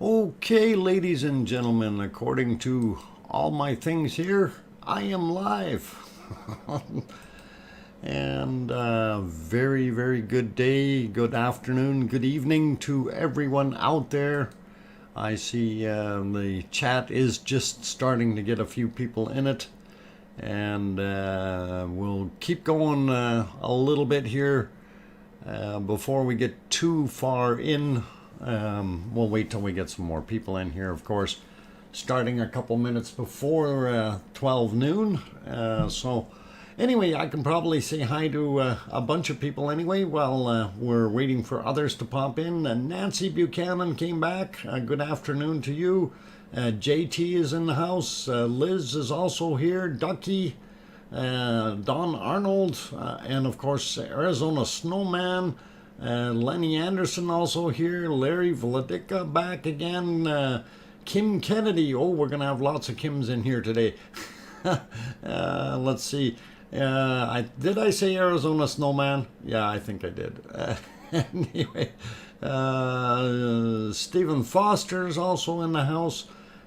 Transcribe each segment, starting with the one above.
Okay, ladies and gentlemen, according to all my things here, I am live. And very, very good day, good afternoon, good evening to everyone out there. I see the chat is just starting to get a few people in it. And we'll keep going a little bit here before we get too far in. We'll wait till we get some more people in here, of course, starting a couple minutes before 12 noon. So anyway, I can probably say hi to a bunch of people anyway while we're waiting for others to pop in. Nancy Buchanan came back. Good afternoon to you. JT is in the house. Liz is also here. Ducky, Don Arnold, and of course Arizona Snowman. Lenny Anderson also here. Larry Vladica back again. Kim Kennedy. Oh, we're going to have lots of Kims in here today. Let's see. Did I say Arizona Snowman? Yeah, I think I did. Anyway, Stephen Foster is also in the house.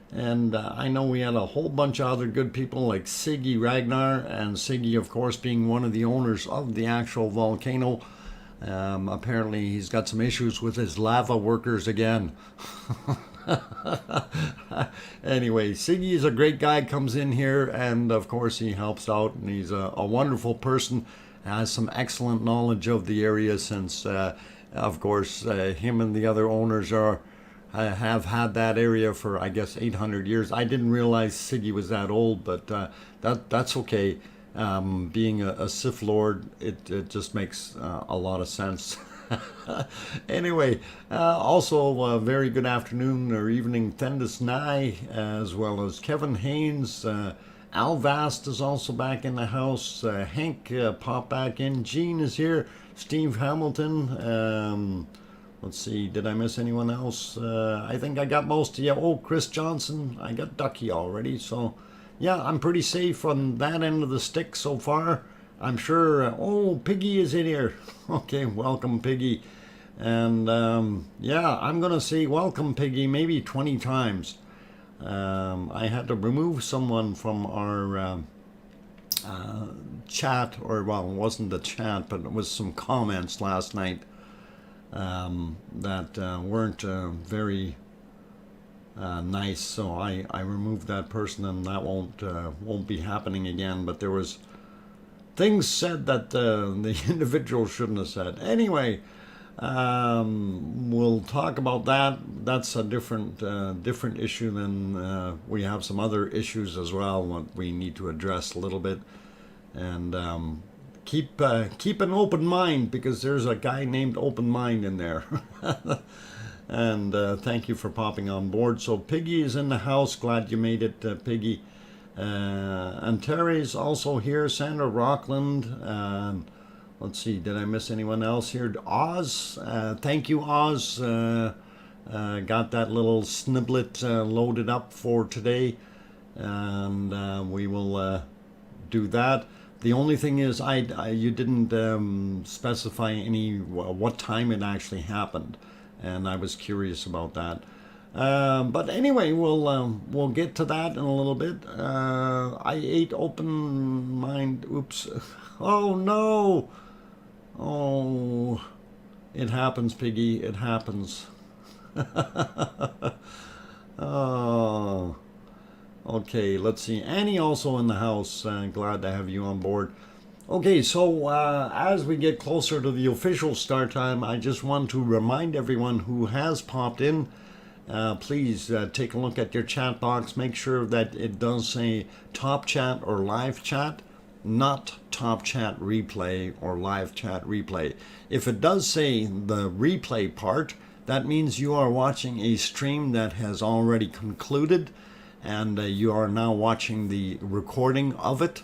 And I know we had a whole bunch of other good people like Siggy Ragnar, and Siggy, of course, being one of the owners of the actual volcano. Apparently he's got some issues with his lava workers again. Anyway, Siggy is a great guy, comes in here, and of course he helps out, and he's a wonderful person, has some excellent knowledge of the area since, of course, him and the other owners have had that area for, I guess, 800 years. I didn't realize Siggy was that old, but that's okay. Being a Sith Lord, it just makes a lot of sense. Anyway, also a very good afternoon or evening, Thendis Nye, as well as Kevin Haynes. Al Vast is also back in the house. Hank popped back in. Gene is here. Steve Hamilton. Let's see, did I miss anyone else? I think I got most of you. Oh, Chris Johnson. I got Ducky already, so yeah, I'm pretty safe on that end of the stick so far. I'm sure. Oh, Piggy is in here. Okay, welcome, Piggy. And yeah, I'm going to say welcome, Piggy, maybe 20 times. I had to remove someone from our chat, or well, it wasn't the chat, but it was some comments last night that weren't very nice, so I removed that person, and that won't be happening again. But there was things said that the individual shouldn't have said. Anyway, we'll talk about that. That's a different issue than we have some other issues as well that we need to address a little bit, and keep an open mind, because there's a guy named Open Mind in there. And thank you for popping on board. So Piggy is in the house. Glad you made it, Piggy. And Terry's also here. Sandra Rockland. Let's see, did I miss anyone else here? Oz. Thank you, Oz. Got that little sniblet loaded up for today. And we will do that. The only thing is, you didn't specify what time it actually happened. And I was curious about that. But anyway, we'll get to that in a little bit. I ate Open Mind. Oops. Oh no. Oh, it happens, Piggy. It happens. Oh. Okay, let's see. Annie also in the house. Glad to have you on board. Okay, so as we get closer to the official start time, I just want to remind everyone who has popped in, please take a look at your chat box. Make sure that it does say top chat or live chat, not top chat replay or live chat replay. If it does say the replay part, that means you are watching a stream that has already concluded, and you are now watching the recording of it.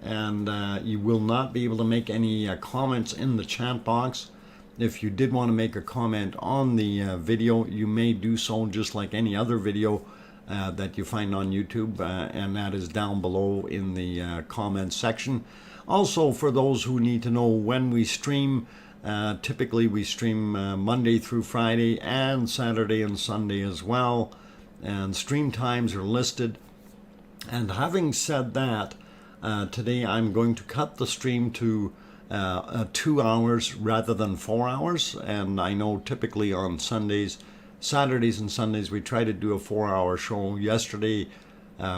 And you will not be able to make any comments in the chat box. If you did want to make a comment on the video, you may do so just like any other video that you find on YouTube, and that is down below in the comments section. Also, for those who need to know when we stream, Typically we stream Monday through Friday and Saturday and Sunday as well, and stream times are listed. And having said that, today I'm going to cut the stream to 2 hours rather than 4 hours. And I know typically on Saturdays and Sundays we try to do a 4-hour show. Yesterday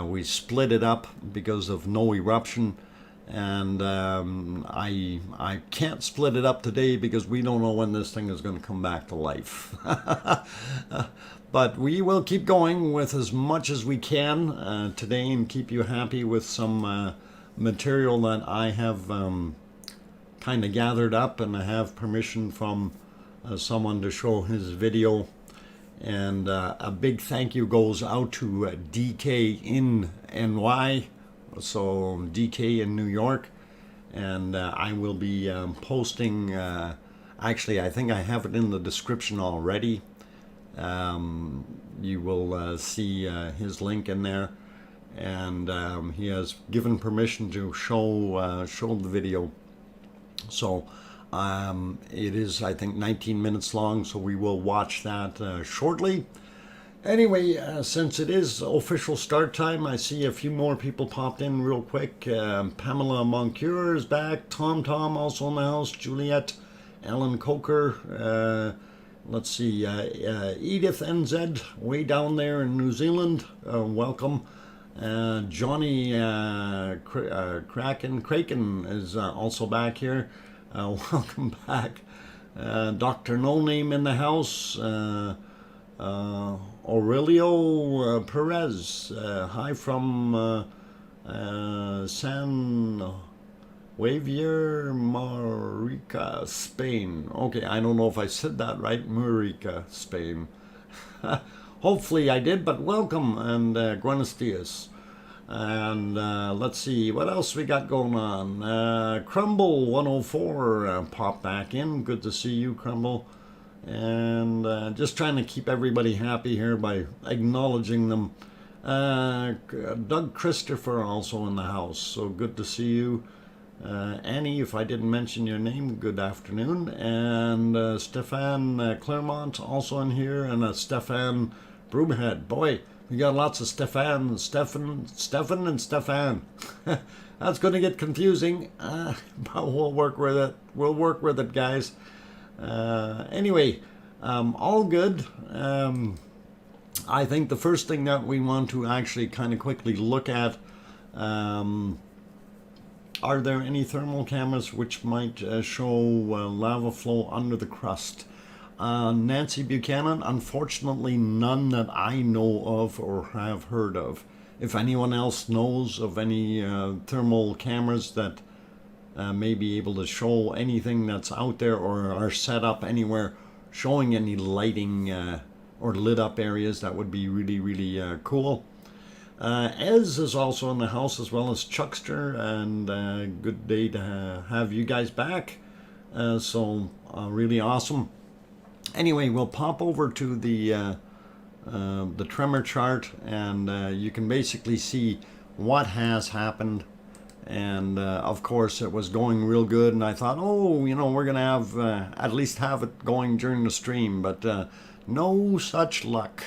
we split it up because of no eruption, and I can't split it up today because we don't know when this thing is going to come back to life. But we will keep going with as much as we can today and keep you happy with some material that I have kind of gathered up, and I have permission from someone to show his video. And a big thank you goes out to DK in NY, so DK in New York. And I will be posting, actually I think I have it in the description already. You will see his link in there, and he has given permission to show the video. So it is, I think, 19 minutes long, so we will watch that shortly. Anyway, since it is official start time, I see a few more people popped in real quick. Pamela Moncure is back. Tom also in the house. Juliet, Ellen Coker. Let's see, Edith NZ, way down there in New Zealand. Welcome. Johnny Kraken is also back here. Welcome back. Dr. No Name in the house. Aurelio Perez, hi from San Javier, Marica, Spain. Okay, I don't know if I said that right. Marica, Spain. Hopefully I did, but welcome, and buenos dias. And let's see, what else we got going on? Crumble 104 popped back in. Good to see you, Crumble. And just trying to keep everybody happy here by acknowledging them. Doug Christopher also in the house, so good to see you. Annie, if I didn't mention your name, good afternoon. And Stefan Claremont also in here, and Stefan Broomhead. Boy, we got lots of Stefan and Stefan. That's going to get confusing, but we'll work with it. We'll work with it, guys. Anyway, all good. I think the first thing that we want to actually kind of quickly look at, are there any thermal cameras which might show lava flow under the crust? Nancy Buchanan, unfortunately none that I know of or have heard of. If anyone else knows of any thermal cameras that may be able to show anything that's out there or are set up anywhere showing any lighting or lit up areas, that would be really, really cool. Ez is also in the house, as well as Chuckster, and good day to have you guys back. So really awesome. Anyway, we'll pop over to the Tremor Chart, and you can basically see what has happened. And of course it was going real good, and I thought, oh, you know, we're gonna have at least have it going during the stream, but no such luck.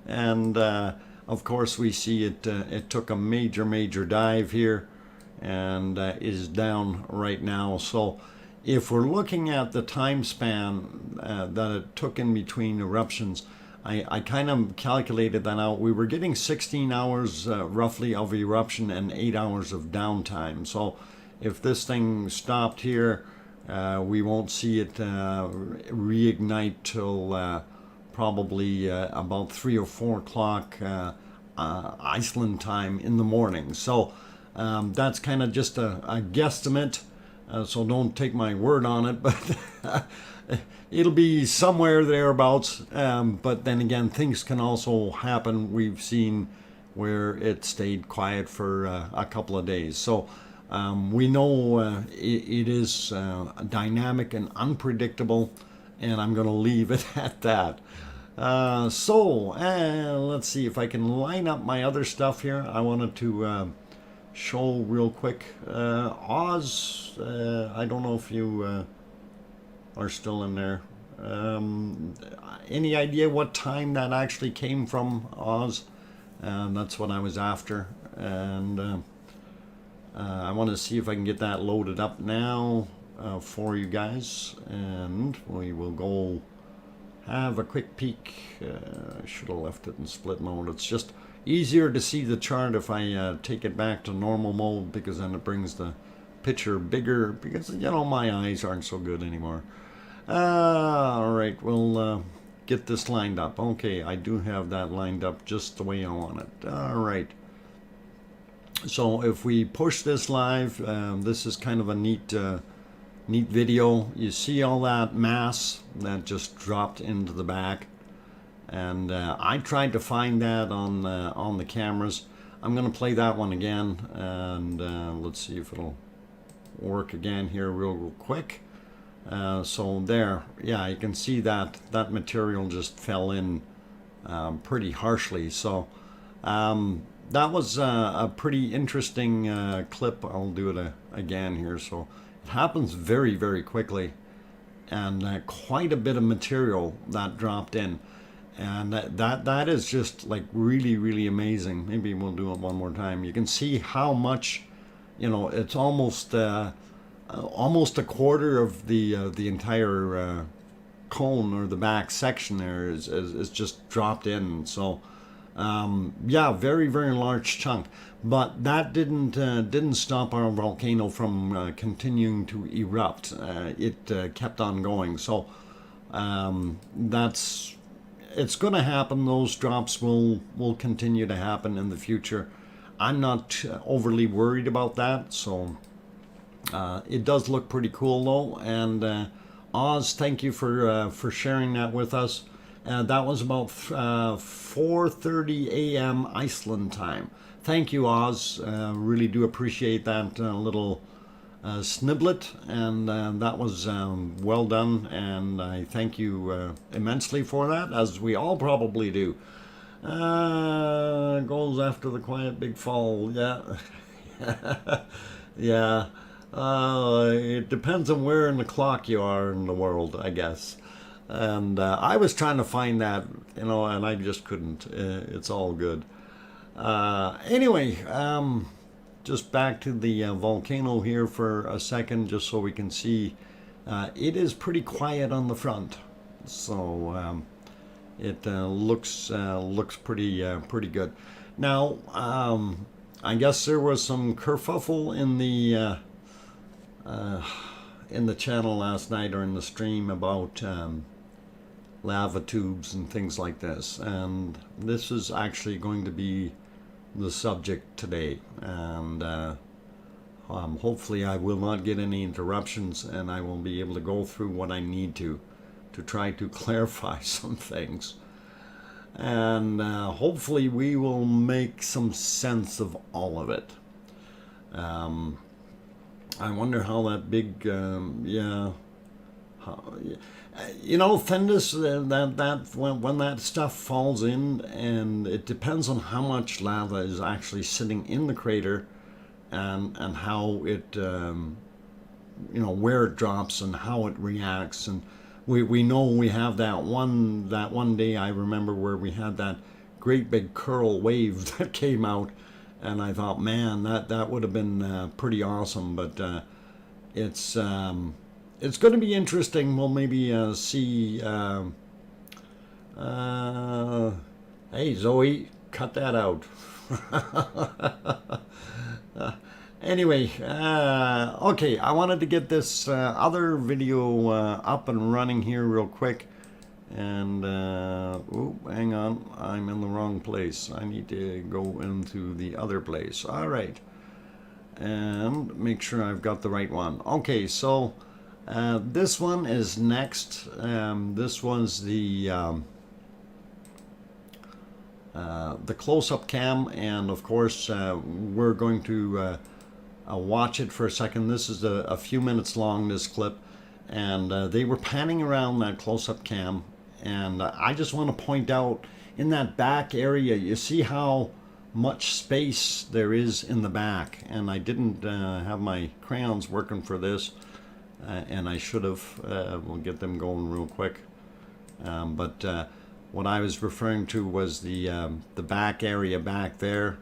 And of course we see it it took a major dive here, and is down right now. So if we're looking at the time span that it took in between eruptions, I kind of calculated that out. We were getting 16 hours roughly of eruption and 8 hours of downtime. So if this thing stopped here, we won't see it reignite till probably about 3 or 4 o'clock Iceland time in the morning. So that's kind of just a guesstimate. So don't take my word on it, but it'll be somewhere thereabouts. But then again, things can also happen. We've seen where it stayed quiet for a couple of days. So we know it is dynamic and unpredictable, and I'm going to leave it at that. So let's see if I can line up my other stuff here. I wanted to show real quick. Oz, I don't know if you are still in there. Any idea what time that actually came from, Oz? That's what I was after, and I want to see if I can get that loaded up now for you guys, and we will go have a quick peek. I should have left it in split mode. It's just easier to see the chart if I take it back to normal mode, because then it brings the picture bigger, because you know my eyes aren't so good anymore. All right, we'll get this lined up. Okay, I do have that lined up just the way I want it. All right. So if we push this live, this is kind of a neat video. You see all that mass that just dropped into the back, and I tried to find that on the cameras. I'm going to play that one again, and let's see if it'll work again here real quick. So there, yeah, you can see that material just fell in pretty harshly. So that was a pretty interesting clip. I'll do it again here. So it happens very, very quickly, and quite a bit of material that dropped in, and that is just like really, really amazing. Maybe we'll do it one more time. You can see how much, you know, it's almost a quarter of the entire cone, or the back section there, is just dropped in. So yeah, very, very large chunk, but that didn't stop our volcano from continuing to erupt. It kept on going. So it's going to happen. Those drops will continue to happen in the future. I'm not overly worried about that. So it does look pretty cool though. And Oz, thank you for sharing that with us. That was about 4:30 a.m. Iceland time. Thank you, Oz. Really do appreciate that little sniblet, and that was well done, and I thank you immensely for that, as we all probably do. Goes after the quiet big fall. Yeah. Yeah. It depends on where in the clock you are in the world, I guess. And I was trying to find that, you know, and I just couldn't. It's all good. Anyway, just back to the volcano here for a second, just so we can see. It is pretty quiet on the front, so it looks pretty good. Now, I guess there was some kerfuffle in the channel last night, or in the stream, about lava tubes and things like this, and this is actually going to be the subject today, and hopefully I will not get any interruptions, and I will be able to go through what I need to try to clarify some things, and hopefully we will make some sense of all of it. I wonder how that big, you know, Fendus, that when that stuff falls in, and it depends on how much lava is actually sitting in the crater, and how it, you know, where it drops and how it reacts. And we know we have that one day, I remember, where we had that great big curl wave that came out. And I thought, man, that would have been pretty awesome. But it's going to be interesting. We'll maybe see. Hey, Zoe, cut that out. Anyway, okay, I wanted to get this other video up and running here real quick. And hang on, I'm in the wrong place. I need to go into the other place. All right, and make sure I've got the right one. Okay, so this one is next. This was the close-up cam, and of course we're going to watch it for a second. This is a few minutes long, this clip, and they were panning around that close-up cam. And I just want to point out, in that back area, you see how much space there is in the back. And I didn't have my crayons working for this. and I should have. We'll get them going real quick. But what I was referring to was the back area back there.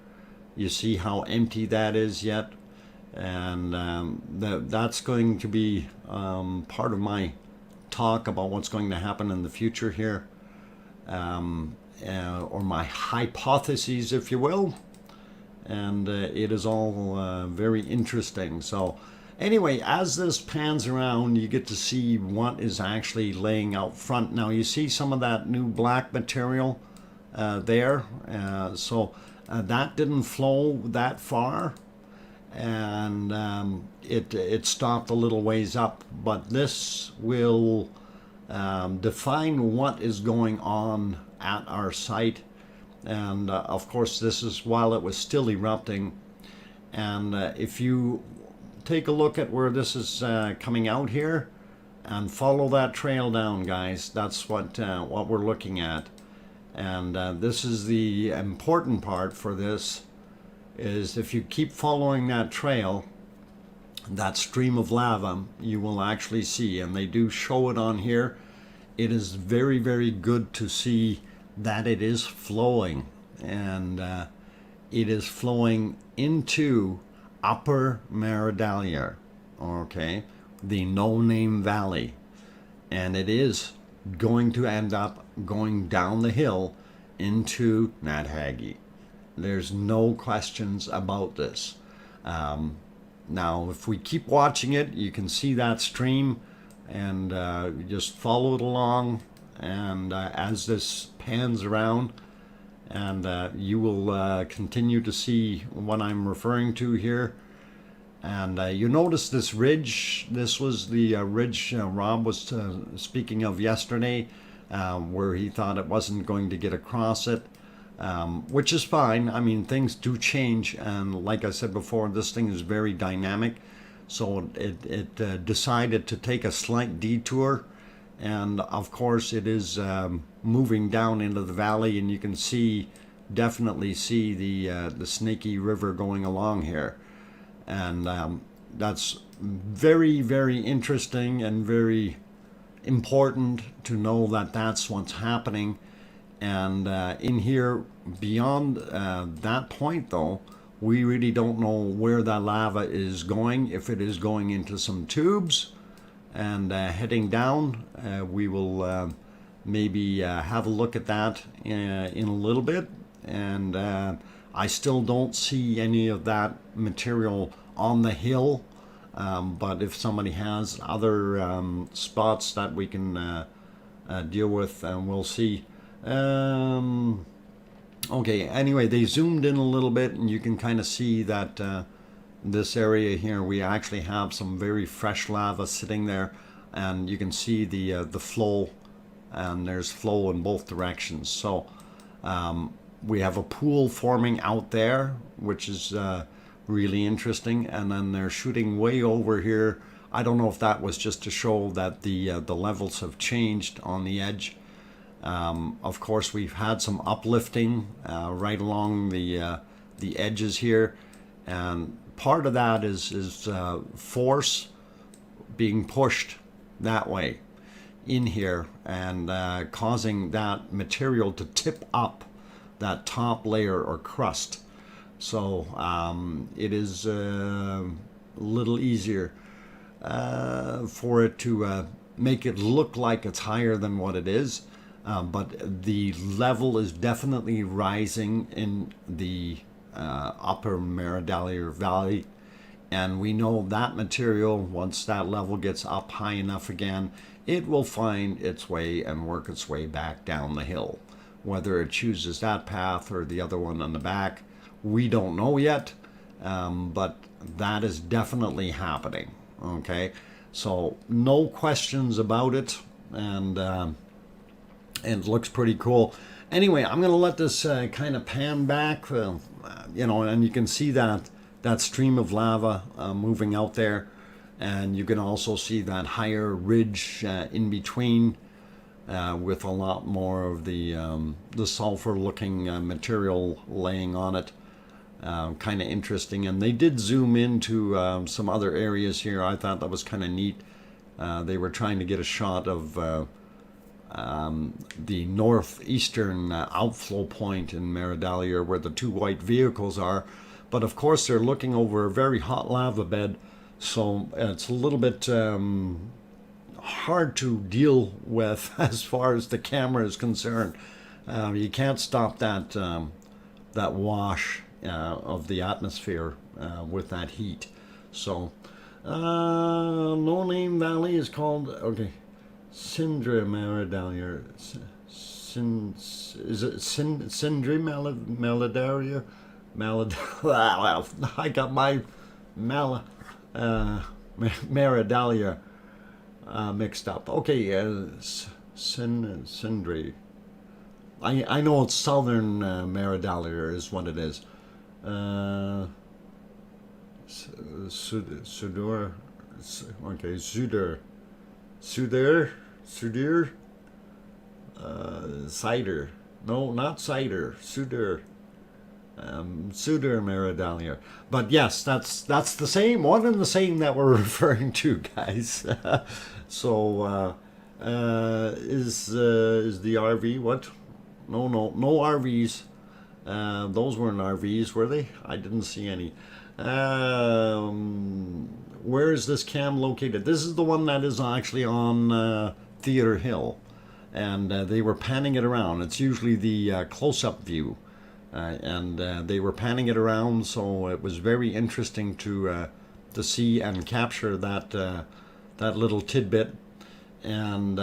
You see how empty that is yet, and that's going to be part of my talk about what's going to happen in the future here, or my hypotheses, if you will. And it is all very interesting. So anyway, as this pans around, you get to see what is actually laying out front. Now you see some of that new black material there. So that didn't flow that far, and it stopped a little ways up. But this will define what is going on at our site. And of course, this is while it was still erupting. And if you take a look at where this is coming out here and follow that trail down, guys, that's what we're looking at. And this is the important part for this, is if you keep following that trail, that stream of lava, you will actually see, and they do show it on here, it is very, very good to see that it is flowing, and it is flowing into Upper Meridalier, okay, the no-name valley, and it is going to end up going down the hill into Nat Hagi. There's no questions about this. Now, if we keep watching it, you can see that stream, and just follow it along, and as this pans around, and you will continue to see what I'm referring to here. And you notice this ridge. This was the ridge Rob was speaking of yesterday, where he thought it wasn't going to get across it, which is fine. I mean, things do change, and like I said before, this thing is very dynamic. So it decided to take a slight detour, and of course it is moving down into the valley, and you can definitely see the snaky river going along here. And that's very, very interesting and very important to know that that's what's happening. And in here, beyond that point though, we really don't know where that lava is going. If it is going into some tubes and heading down, we will maybe have a look at that in a little bit. And I still don't see any of that material on the hill, but if somebody has other spots that we can deal with, we'll see. Okay, anyway, they zoomed in a little bit, and you can kind of see that this area here, we actually have some very fresh lava sitting there, and you can see the flow, and there's flow in both directions. So we have a pool forming out there, which is really interesting, and then they're shooting way over here. I don't know if that was just to show that the levels have changed on the edge. Of course, we've had some uplifting right along the edges here, and part of that is force being pushed that way in here, and causing that material to tip up that top layer or crust. So it is a little easier for it to make it look like it's higher than what it is. But the level is definitely rising in the Upper Meridalier Valley, and we know that material, once that level gets up high enough again, it will find its way and work its way back down the hill. Whether it chooses that path or the other one on the back, we don't know yet, but that is definitely happening. Okay, so no questions about it, and it looks pretty cool. Anyway, I'm going to let this kind of pan back, and you can see that stream of lava moving out there, and you can also see that higher ridge in between with a lot more of the sulfur-looking material laying on it. Kind of interesting, and they did zoom into some other areas here. I thought that was kind of neat, They were trying to get a shot of the northeastern outflow point in Meridalia where the two white vehicles are. But of course they're looking over a very hot lava bed, so it's a little bit hard to deal with as far as the camera is concerned. You can't stop that that wash of the atmosphere with that heat. So No Name Valley is called, okay, Sindri Meridalia. Is it Sindri Meridalia? I got my Meridalia mixed up. Okay, Sindri. I know it's southern Meridalia is what it is. Sudur. Okay, Sudur. Cider. No, not cider. Sudur. Sudur Meridalia. But yes, that's the same, one and the same that we're referring to, guys. So is the RV what? No RVs. Those weren't RVs, were they? I didn't see any. Where is this cam located? This is the one that is actually on Theater Hill, and they were panning it around. It's usually the close-up view, and they were panning it around, so it was very interesting to see and capture that that little tidbit, and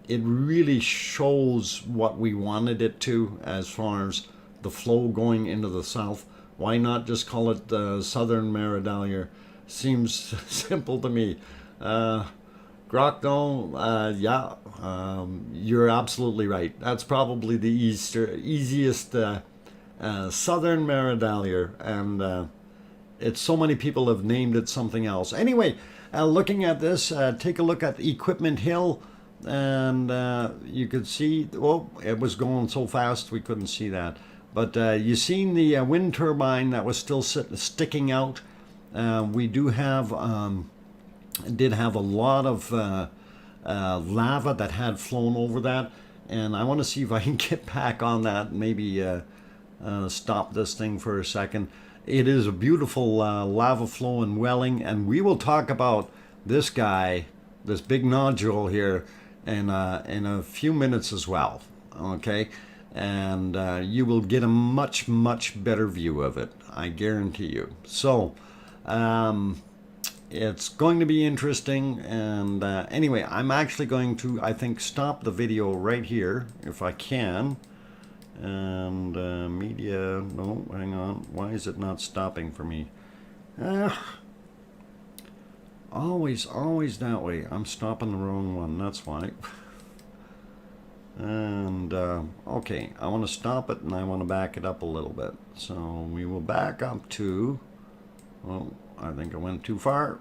it really shows what we wanted it to as far as the flow going into the south. Why not just call it Southern Meridalia? Seems simple to me. Grockno, yeah, you're absolutely right. That's probably the easiest Southern Meridalia, and it's so many people have named it something else. Anyway, looking at this, take a look at Equipment Hill, and you could see, well, it was going so fast we couldn't see that. But you seen the wind turbine that was still sticking out. We do have, did have a lot of lava that had flown over that, and I want to see if I can get back on that. Maybe stop this thing for a second. It is a beautiful lava flow and welling, and we will talk about this guy, this big nodule here, in a few minutes as well. Okay. And you will get a much better view of it, I guarantee you. So it's going to be interesting, and anyway, I'm actually going to, I think, stop the video right here if I can. And media, no, hang on, why is it not stopping for me? Always that way. I'm stopping the wrong one, that's why. And okay, I want to stop it and I want to back it up a little bit. So we will back up to, well, I think I went too far,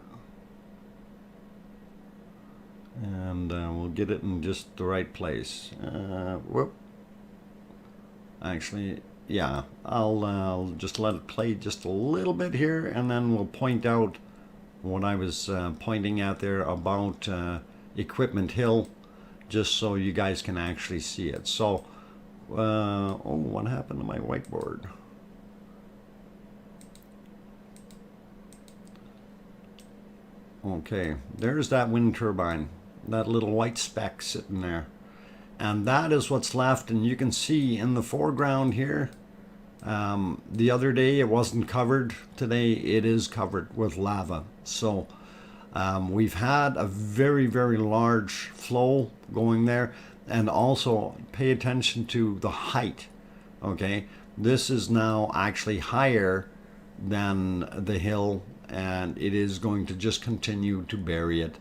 and we'll get it in just the right place. Whoop. Actually, yeah, I'll just let it play just a little bit here, and then we'll point out what I was pointing at there about Equipment Hill, just so you guys can actually see it. So, oh, what happened to my whiteboard? Okay, there's that wind turbine, that little white speck sitting there. And that is what's left, and you can see in the foreground here, the other day it wasn't covered. Today it is covered with lava. So we've had a very large flow going there, and also pay attention to the height. Okay, this is now actually higher than the hill, and it is going to just continue to bury it.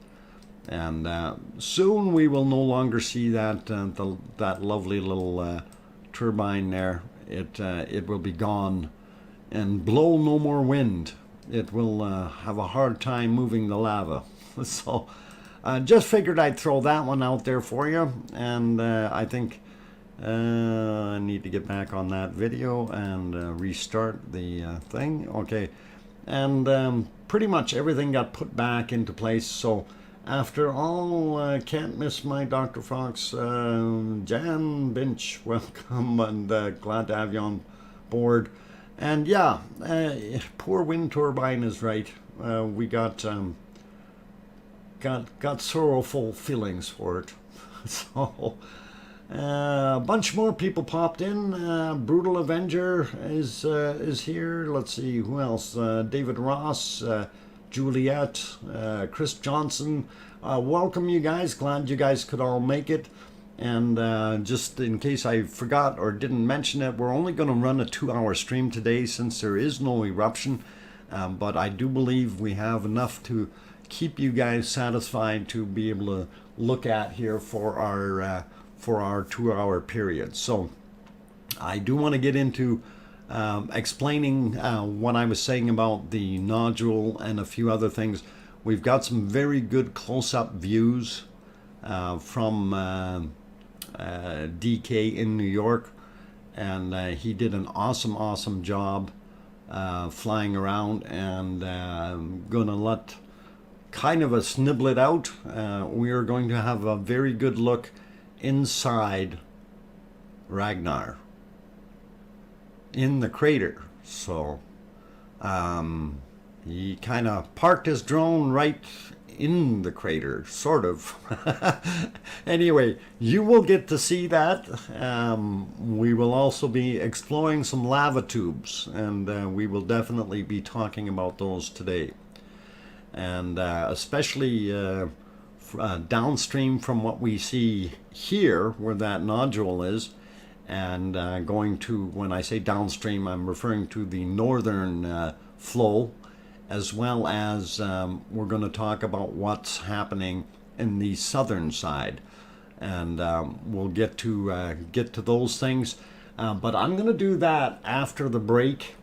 And soon we will no longer see that that lovely little turbine there. It will be gone, and blow no more wind. It will have a hard time moving the lava. So just figured I'd throw that one out there for you. And I think I need to get back on that video and restart the thing. Okay, and pretty much everything got put back into place. So After all, can't miss my Dr. Fox. Jan Binch, welcome, and glad to have you on board. And yeah, poor wind turbine is right. We got sorrowful feelings for it. So a bunch more people popped in. Brutal Avenger is here. Let's see who else. David Ross, Juliet, Chris Johnson. Welcome, you guys. Glad you guys could all make it. And just in case I forgot or didn't mention it, we're only going to run a 2-hour stream today since there is no eruption. But I do believe we have enough to keep you guys satisfied to be able to look at here for our 2-hour period. So I do want to get into explaining what I was saying about the nodule and a few other things. We've got some very good close-up views from DK in New York, and he did an awesome job flying around, and gonna let kind of a snibble it out. We are going to have a very good look inside Ragnar in the crater. So he kind of parked his drone right in the crater, sort of. Anyway, you will get to see that. We will also be exploring some lava tubes, and we will definitely be talking about those today. And especially downstream from what we see here, where that nodule is, and going to, when I say downstream, I'm referring to the northern flow, as well as we're going to talk about what's happening in the southern side, and we'll get to those things. But I'm going to do that after the break.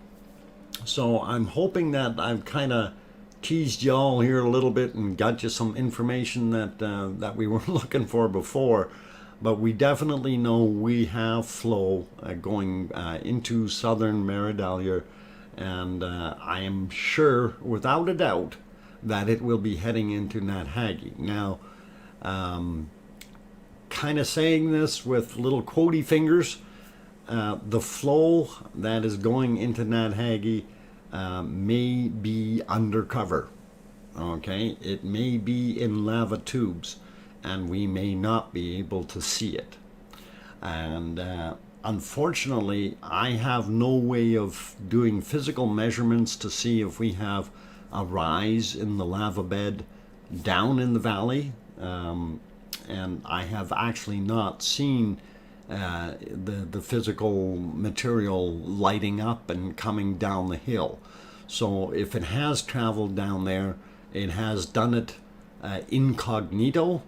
So I'm hoping that I've kind of teased y'all here a little bit and got you some information that we were looking for before. But we definitely know we have flow going into southern Meridalia. And I am sure, without a doubt, that it will be heading into Nat Hagi. Now, kind of saying this with little quotey fingers, the flow that is going into Nat Hagi may be undercover. Okay, it may be in lava tubes, and we may not be able to see it. And unfortunately, I have no way of doing physical measurements to see if we have a rise in the lava bed down in the valley, and I have actually not seen the physical material lighting up and coming down the hill. So if it has traveled down there, it has done it incognito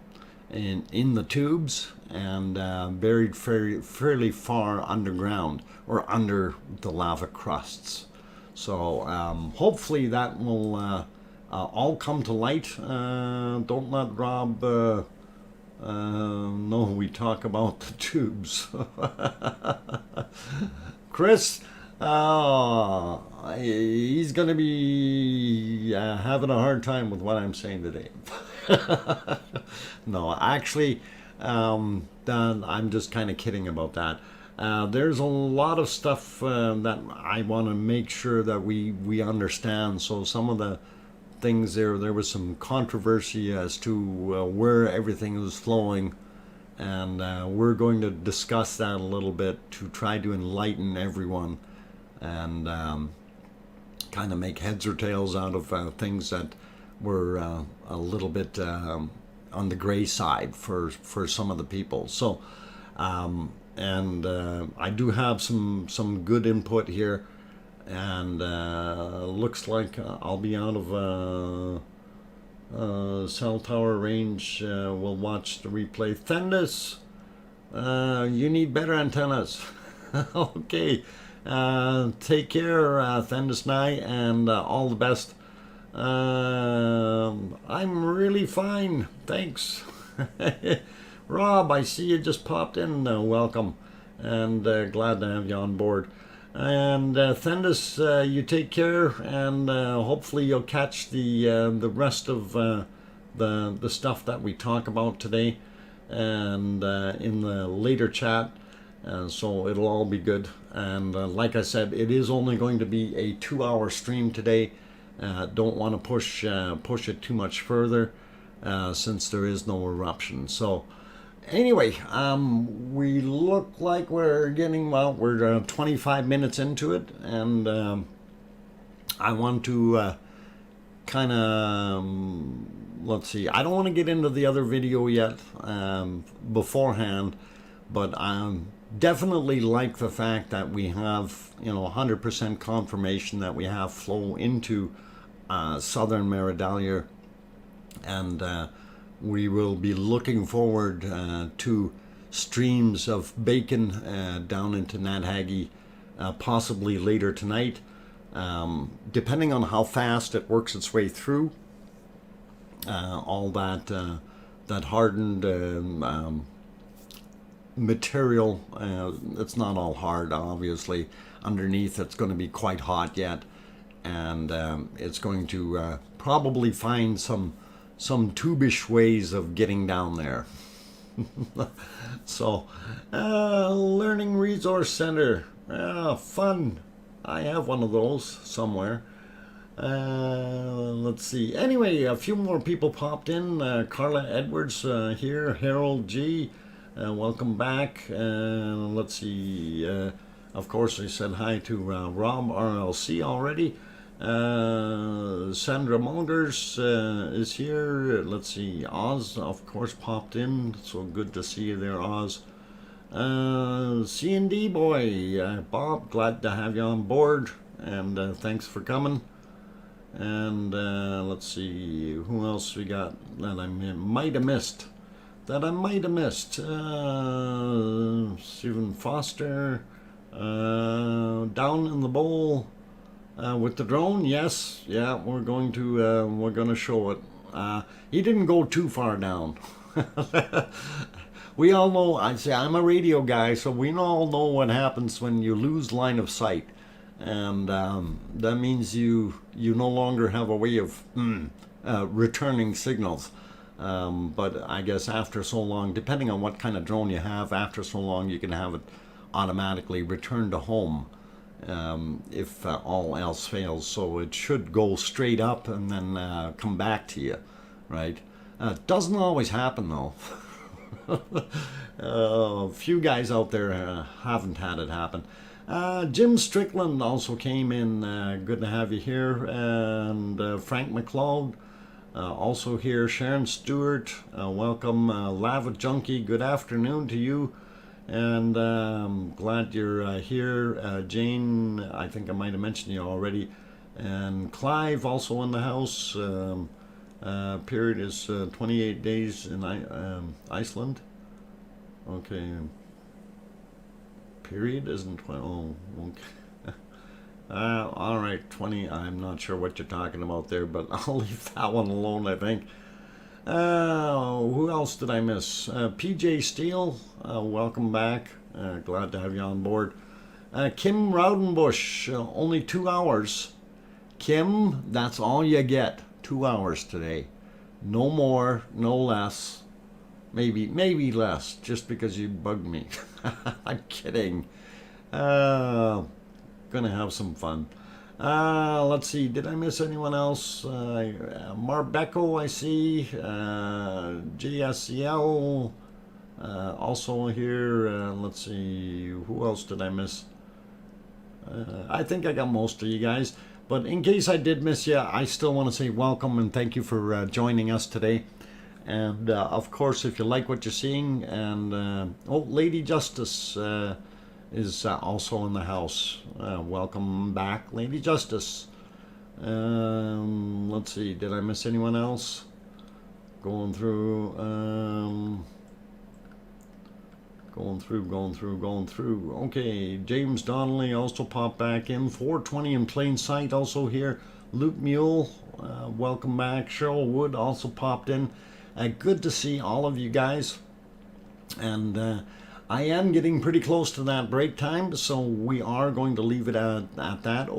in the tubes, and buried fairly far underground or under the lava crusts. So hopefully that will all come to light. Don't let Rob know we talk about the tubes. Chris, he's going to be having a hard time with what I'm saying today. No, actually, I'm just kind of kidding about that. There's a lot of stuff that I want to make sure that we understand. So some of the things there was some controversy as to where everything was flowing, and we're going to discuss that a little bit to try to enlighten everyone, and kind of make heads or tails out of things that were a little bit on the gray side for some of the people. So and I do have some good input here, and looks like I'll be out of cell tower range. We'll watch the replay. Thendis, you need better antennas. Okay, take care, Thendis Nye, and all the best. I'm really fine, thanks. Rob, I see you just popped in. Welcome, and glad to have you on board. And Thendis, you take care, and hopefully you'll catch the rest of the stuff that we talk about today, and in the later chat. So it'll all be good. And like I said, it is only going to be a 2-hour stream today. Don't want to push it too much further since there is no eruption. So anyway, we look like we're getting, well, we're 25 minutes into it, and I want to kind of, let's see, I don't want to get into the other video yet beforehand, but definitely like the fact that we have, 100% confirmation that we have flow into southern Meridalia, and we will be looking forward to streams of bacon down into Nadhagi possibly later tonight, depending on how fast it works its way through all that hardened material. It's not all hard, obviously. Underneath it's going to be quite hot yet, and it's going to probably find some tubish ways of getting down there. So Learning Resource Center, fun. I have one of those somewhere. Let's see. Anyway, a few more people popped in. Carla Edwards here. Harold G, welcome back. Let's see. Of course, I said hi to Rob RLC already. Sandra Mulgers is here. Let's see. Oz, of course, popped in. So good to see you there, Oz. C&D boy, Bob, glad to have you on board, and thanks for coming. And let's see, who else we got that I might have missed. Stephen Foster, down in the bowl with the drone. Yes, yeah, we're going to show it. He didn't go too far down. We all know, I'm a radio guy, so we all know what happens when you lose line of sight. And that means you no longer have a way of returning signals. But I guess after so long, depending on what kind of drone you have, after so long you can have it automatically return to home if all else fails. So it should go straight up and then come back to you, right? Doesn't always happen though. A few guys out there haven't had it happen. Jim Strickland also came in. Good to have you here. And Frank McLeod also here. Sharon Stewart, welcome. Lava Junkie, good afternoon to you. And glad you're here. Jane, I think I might have mentioned you already. And Clive also in the house. Period is 28 days in Iceland. Okay. Period isn't 20. Oh, okay. All right, 20. I'm not sure what you're talking about there, but I'll leave that one alone, I think. Who else did I miss? PJ Steele, welcome back. Glad to have you on board. Kim Raudenbush, only 2 hours. Kim, that's all you get. 2 hours today. No more, no less. Maybe less, just because you bugged me. I'm kidding. Gonna have some fun. Let's see, did I miss anyone else? Marbecco, I see. JSCL, also here. Let's see, who else did I miss? I think I got most of you guys. But in case I did miss you, I still want to say welcome and thank you for joining us today. And of course, if you like what you're seeing, and Lady Justice is also in the house. Welcome back, Lady Justice. Let's see, did I miss anyone else? Going through. Going through. Okay, James Donnelly also popped back in. 420 in plain sight also here. Luke Mule, welcome back. Cheryl Wood also popped in. Good to see all of you guys. And I am getting pretty close to that break time, so we are going to leave it at that.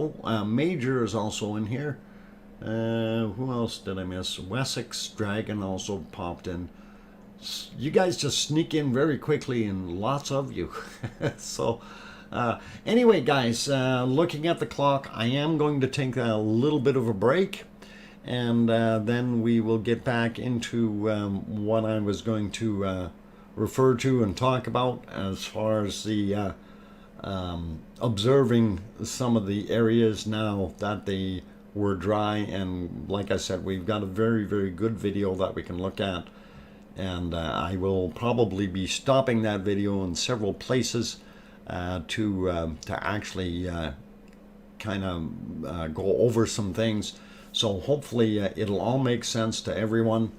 Major is also in here. Who else did I miss? Wessex Dragon also popped in. You guys just sneak in very quickly, and lots of you. So, anyway, guys, looking at the clock, I am going to take a little bit of a break, and then we will get back into what I was going to refer to and talk about as far as the observing some of the areas now that they were dry. And like I said, we've got a very, very good video that we can look at. And I will probably be stopping that video in several places to actually kind of go over some things. So hopefully it'll all make sense to everyone,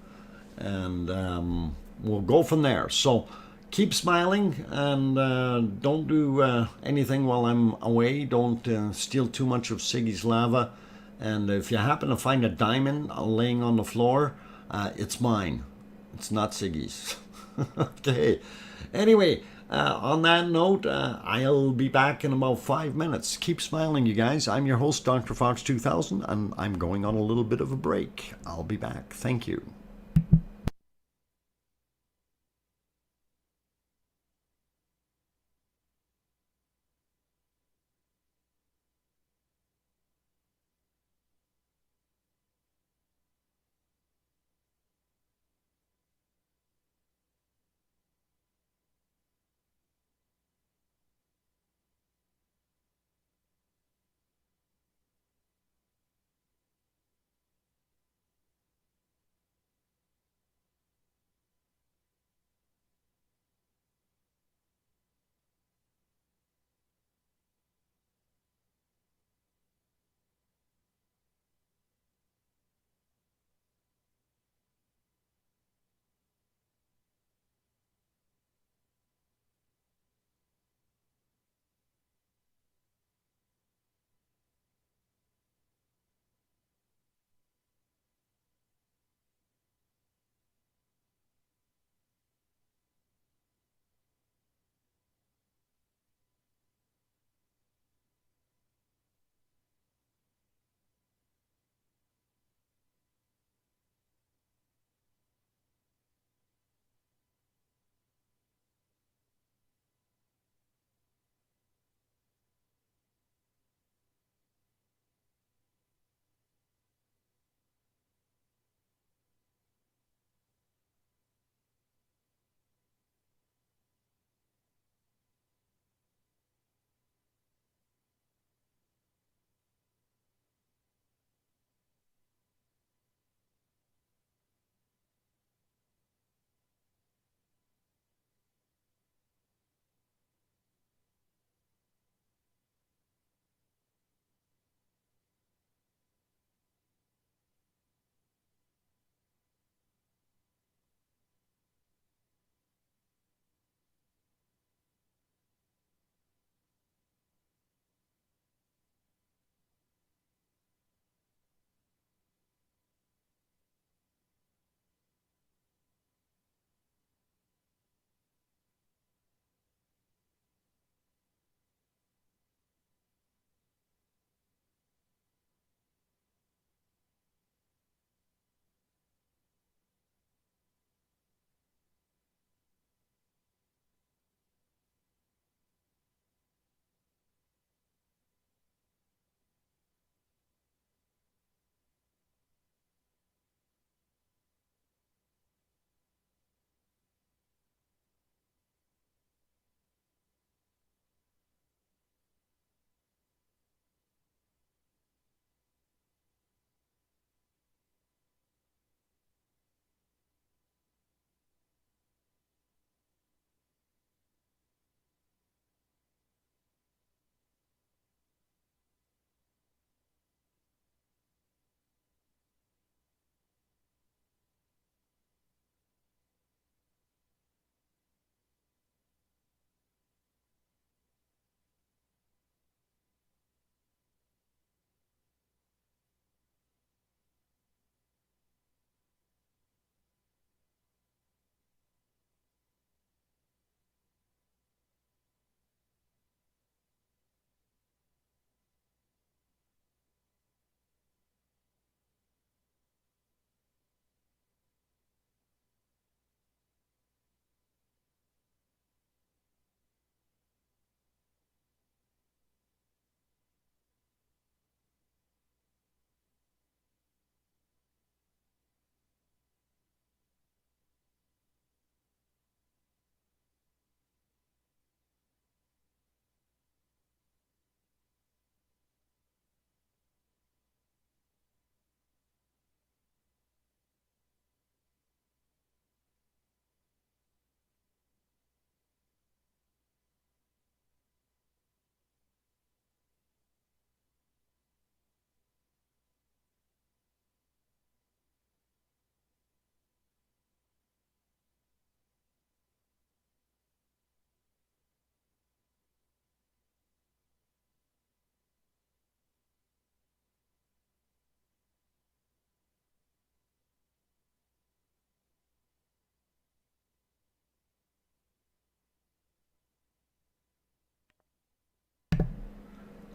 and we'll go from there. So keep smiling, and don't do anything while I'm away. Don't steal too much of Siggy's lava. And if you happen to find a diamond laying on the floor, it's mine. It's not Siggy's. Okay. Anyway, on that note, I'll be back in about 5 minutes. Keep smiling, you guys. I'm your host, DrFox2000, and I'm going on a little bit of a break. I'll be back. Thank you.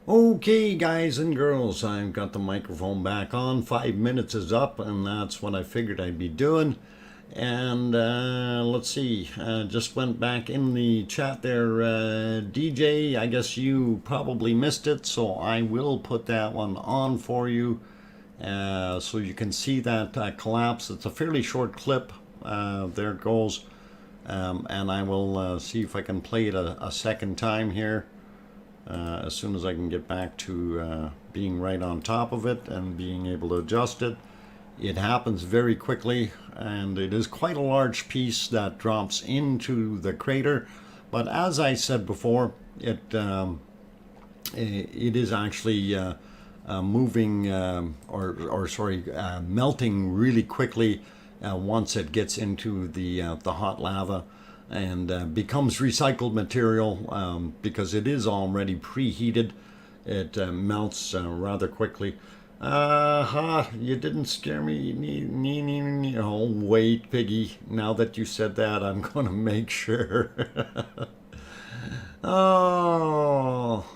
Okay, guys and girls, I've got the microphone back on. 5 minutes is up, and that's what I figured I'd be doing. And let's see, just went back in the chat there, DJ. I guess you probably missed it, so I will put that one on for you so you can see that collapse. It's a fairly short clip. There it goes. And I will see if I can play it a second time here. As soon as I can get back to being right on top of it and being able to adjust it. It happens very quickly, and it is quite a large piece that drops into the crater. But as I said before, it is actually moving melting really quickly once it gets into the hot lava, and becomes recycled material because it is already preheated. It melts rather quickly. You didn't scare me. Oh, wait, Piggy. Now that you said that, I'm going to make sure. Oh.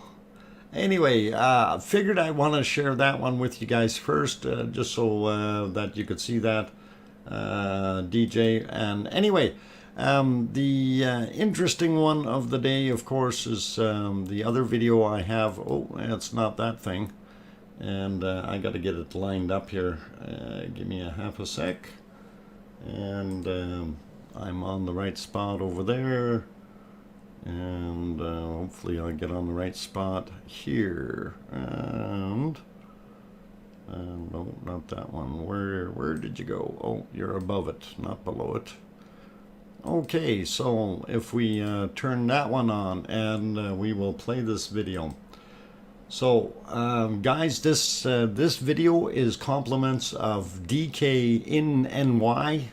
Anyway, figured I want to share that one with you guys first, just so that you could see that, DJ. And anyway, the interesting one of the day, of course, is the other video I have. Oh, it's not that thing. And I got to get it lined up here. Give me a half a sec. And I'm on the right spot over there. And hopefully I'll get on the right spot here. And no, not that one. Where did you go? Oh, you're above it, not below it. Okay, so if we turn that one on, and we will play this video. So, guys, this video is compliments of DK in NY,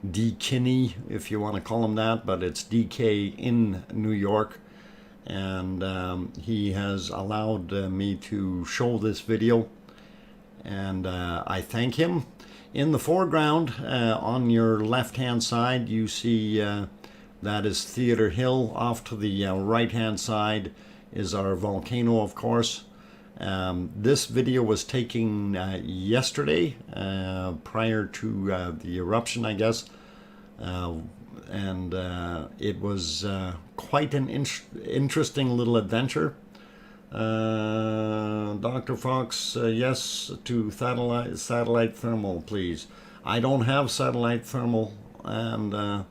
D-Kinney, if you want to call him that, but it's DK in New York, and he has allowed me to show this video, and I thank him. In the foreground, on your left-hand side, you see that is Theater Hill. Off to the right-hand side is our volcano, of course. This video was taken yesterday, prior to the eruption, I guess, and it was quite an interesting little adventure. Dr. Fox, yes to satellite thermal, please. I don't have satellite thermal, and I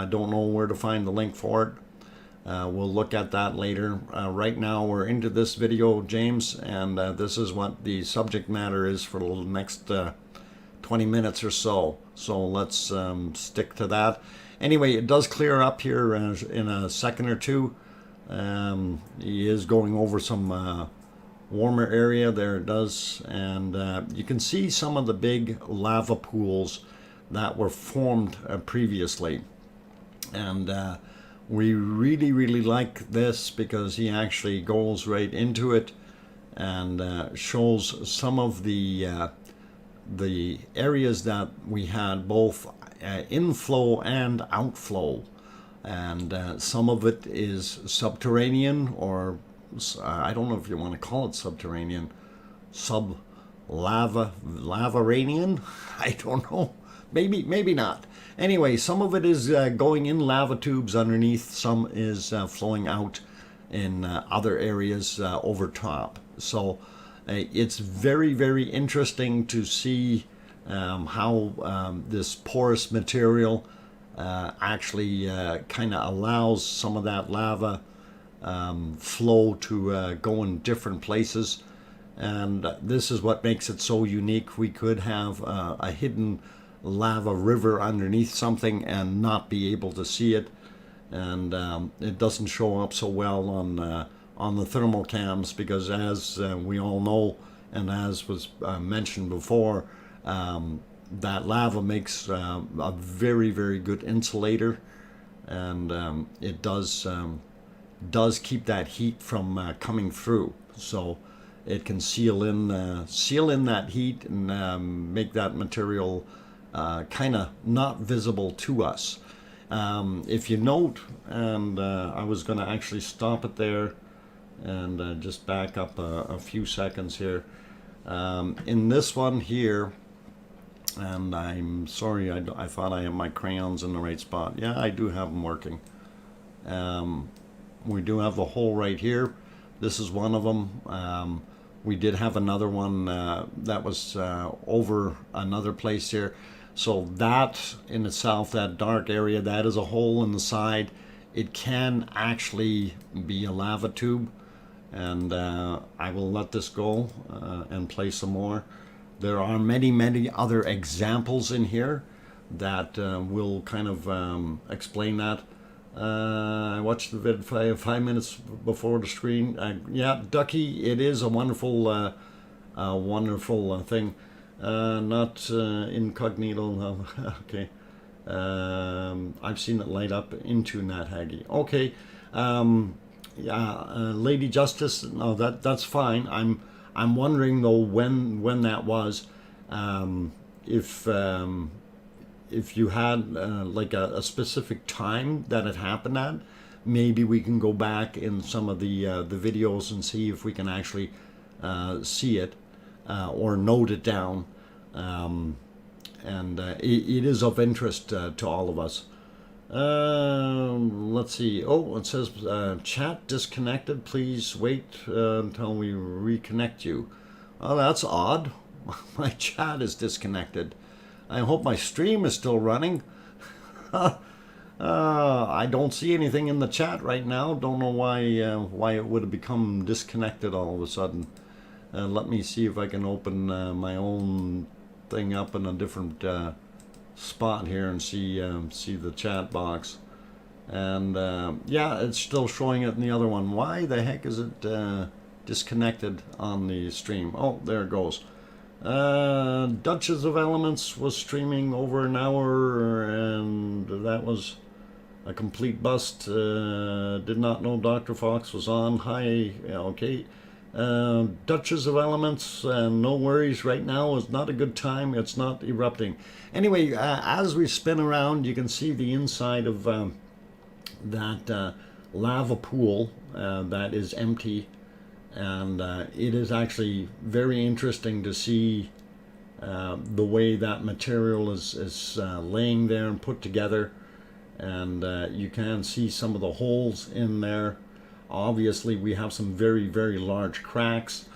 don't know where to find the link for it. We'll look at that later. Right now we're into this video, James, and this is what the subject matter is for the next 20 minutes or so. So let's stick to that. Anyway, it does clear up here in a second or two. He is going over some warmer area. There it does. And you can see some of the big lava pools that were formed previously. And we really like this because he actually goes right into it and shows some of the areas that we had both inflow and outflow, and some of it is subterranean, or I don't know if you want to call it subterranean, lavaranian. I don't know. Maybe not. Anyway, some of it is going in lava tubes underneath, some is flowing out in other areas over top. So it's very interesting to see how this porous material actually kind of allows some of that lava flow to go in different places. And this is what makes it so unique. We could have a hidden lava river underneath something and not be able to see it, and it doesn't show up so well on the thermal cams because, as we all know, and as was mentioned before, that lava makes a very good insulator, and it does keep that heat from coming through. So it can seal in that heat and make that material kind of not visible to us. If you note, and I was going to actually stop it there And just back up a few seconds here. In this one here, and I'm sorry, I thought I had my crayons in the right spot. Yeah, I do have them working. We do have the hole right here. This is one of them. We did have another one that was over another place here. So that in itself, that dark area, that is a hole in the side. It can actually be a lava tube. And I will let this go and play some more. There are many other examples in here that will kind of explain that. I watched the vid 5 minutes before the screen. Yeah, Ducky, it is a wonderful, wonderful thing. Not incognito, no. Okay. I've seen it light up into Nat Haggy. Okay. Yeah, Lady Justice. No, that's fine. I'm wondering though when that was. If you had like a specific time that it happened at, maybe we can go back in some of the videos and see if we can actually see it or note it down. It is of interest to all of us. Let's see. Oh, it says chat disconnected. Please wait until we reconnect you. Oh, that's odd. My chat is disconnected. I hope my stream is still running. I don't see anything in the chat right now. Don't know why it would have become disconnected all of a sudden. Let me see if I can open my own thing up in a different spot here and see the chat box. And yeah, it's still showing it in the other one. Why the heck is it disconnected on the stream? Oh, there it goes. Duchess of Elements was streaming over an hour, and that was a complete bust. Did not know Dr. Fox was on. Hi, okay. Duchess of Elements, no worries. Right now is not a good time. It's not erupting. Anyway, as we spin around, you can see the inside of that lava pool that is empty. And it is actually very interesting to see the way that material is laying there and put together. And you can see some of the holes in there. Obviously, we have some very large cracks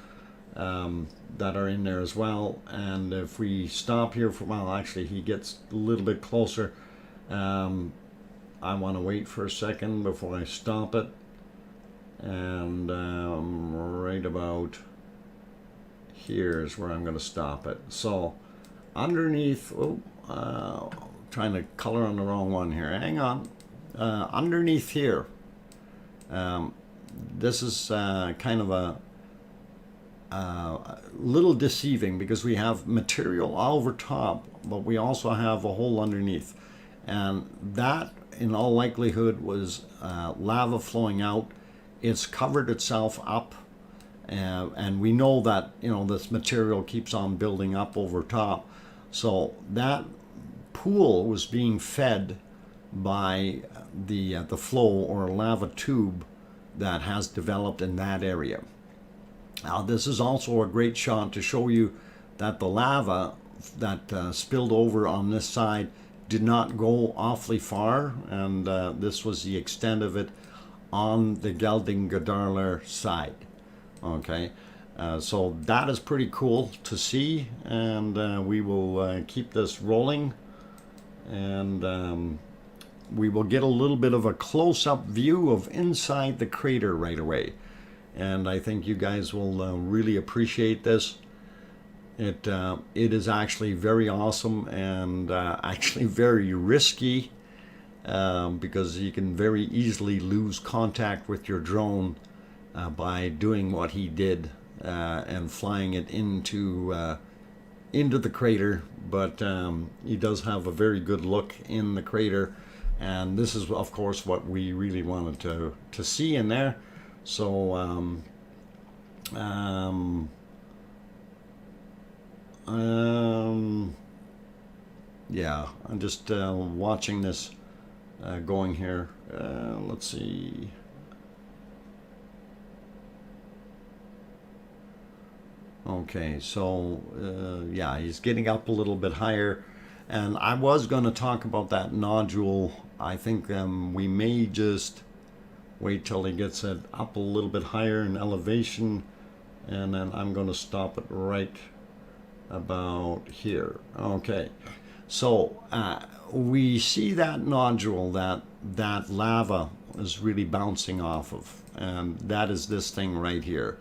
that are in there as well. And if we stop here for, well, actually, he gets a little bit closer. I want to wait for a second before I stop it. And right about here is where I'm going to stop it. So underneath, trying to color on the wrong one here. Hang on. Underneath here, this is kind of a little deceiving because we have material all over top, but we also have a hole underneath. And that, in all likelihood, was lava flowing out. It's covered itself up, and we know that, you know, this material keeps on building up over top. So that pool was being fed by the flow or lava tube that has developed in that area. Now, this is also a great shot to show you that the lava that spilled over on this side did not go awfully far, and this was the extent of it on the Geldingadarler side. Okay, so that is pretty cool to see, and we will keep this rolling, and we will get a little bit of a close-up view of inside the crater right away. And I think you guys will really appreciate this. It is actually very awesome and actually very risky. Because you can very easily lose contact with your drone by doing what he did and flying it into the crater. But he does have a very good look in the crater, and this is of course what we really wanted to see in there. So yeah, I'm just watching this going here. Let's see. Okay, so yeah, he's getting up a little bit higher. And I was going to talk about that nodule. I think we may just wait till he gets it up a little bit higher in elevation. And then I'm going to stop it right about here. Okay, so we see that nodule that lava is really bouncing off of. And that is this thing right here.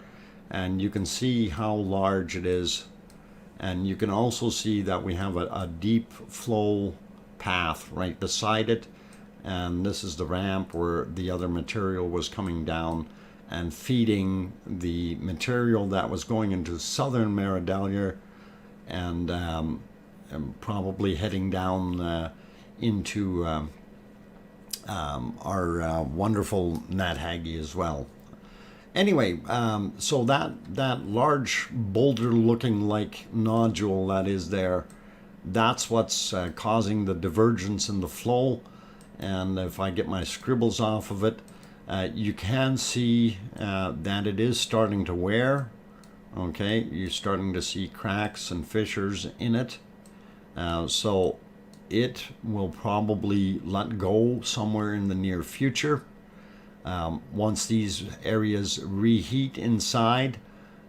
And you can see how large it is. And you can also see that we have a deep flow path right beside it. And this is the ramp where the other material was coming down and feeding the material that was going into southern Meridalia and probably heading down into our wonderful Nathagi as well. Anyway, so that large boulder-looking like nodule that is there, that's what's causing the divergence in the flow. And if I get my scribbles off of it, you can see that it is starting to wear. Okay, you're starting to see cracks and fissures in it. So it will probably let go somewhere in the near future. Once these areas reheat inside,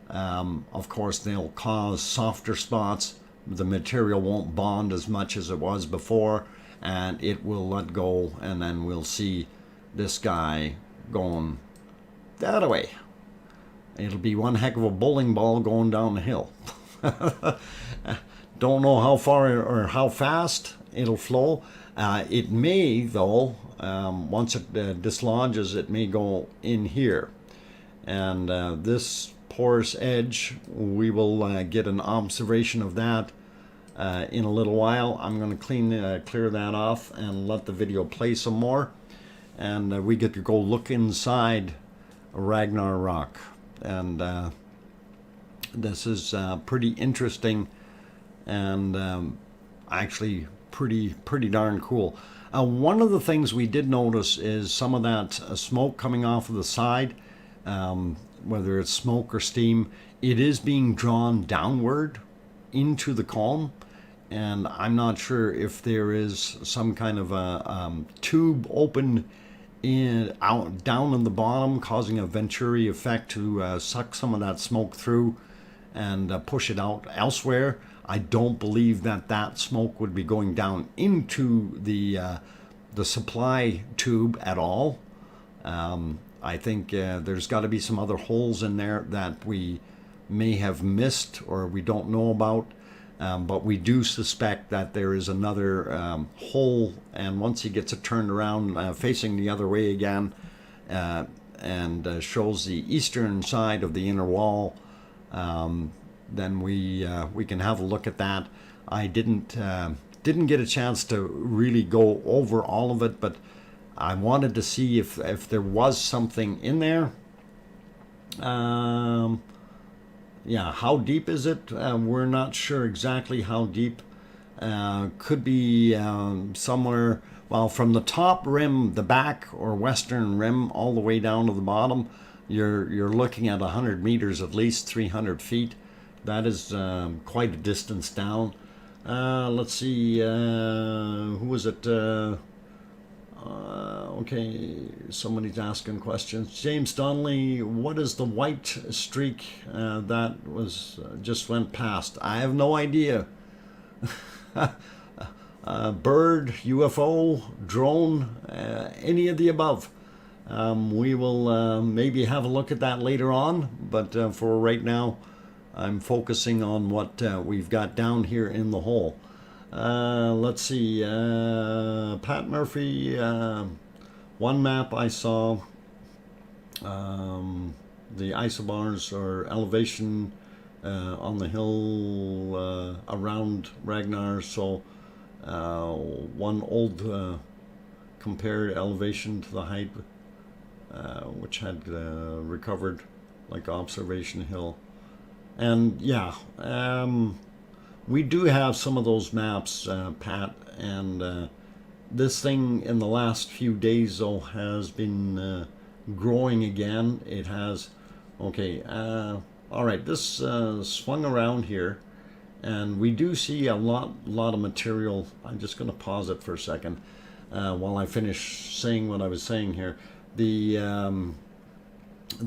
of course they'll cause softer spots. The material won't bond as much as it was before, and it will let go, and then we'll see this guy going that way. It'll be one heck of a bowling ball going down the hill. Don't know how far or how fast it'll flow. It may, though, once it dislodges, it may go in here. And this porous edge, we will get an observation of that in a little while. I'm going to clear that off and let the video play some more. And we get to go look inside Ragnar Rock. And this is pretty interesting and actually pretty darn cool. One of the things we did notice is some of that smoke coming off of the side, whether it's smoke or steam, it is being drawn downward into the column. And I'm not sure if there is some kind of a tube open down in the bottom, causing a Venturi effect to suck some of that smoke through and push it out elsewhere. I don't believe that smoke would be going down into the supply tube at all. I think there's got to be some other holes in there that we may have missed or we don't know about. But we do suspect that there is another hole, and once he gets it turned around facing the other way again and shows the eastern side of the inner wall, then we can have a look at that. I didn't get a chance to really go over all of it, but I wanted to see if there was something in there. Yeah, how deep is it? We're not sure exactly how deep. Could be somewhere, well, from the top rim, the back or western rim, all the way down to the bottom. You're looking at 100 meters, at least 300 feet. That is quite a distance down. Let's see, who was it? Okay, somebody's asking questions. James Donnelly, what is the white streak that was just went past? I have no idea. Bird, UFO, drone, any of the above. We will maybe have a look at that later on, but for right now, I'm focusing on what we've got down here in the hole. Let's see, Pat Murphy, one map I saw, the isobars or elevation on the hill around Ragnar, so one old compared elevation to the height, which had recovered like observation hill. And yeah, we do have some of those maps, Pat, and this thing in the last few days, though, has been growing again. It has, okay, All right, this swung around here, and we do see a lot of material. I'm just going to pause it for a second while I finish saying what I was saying here. The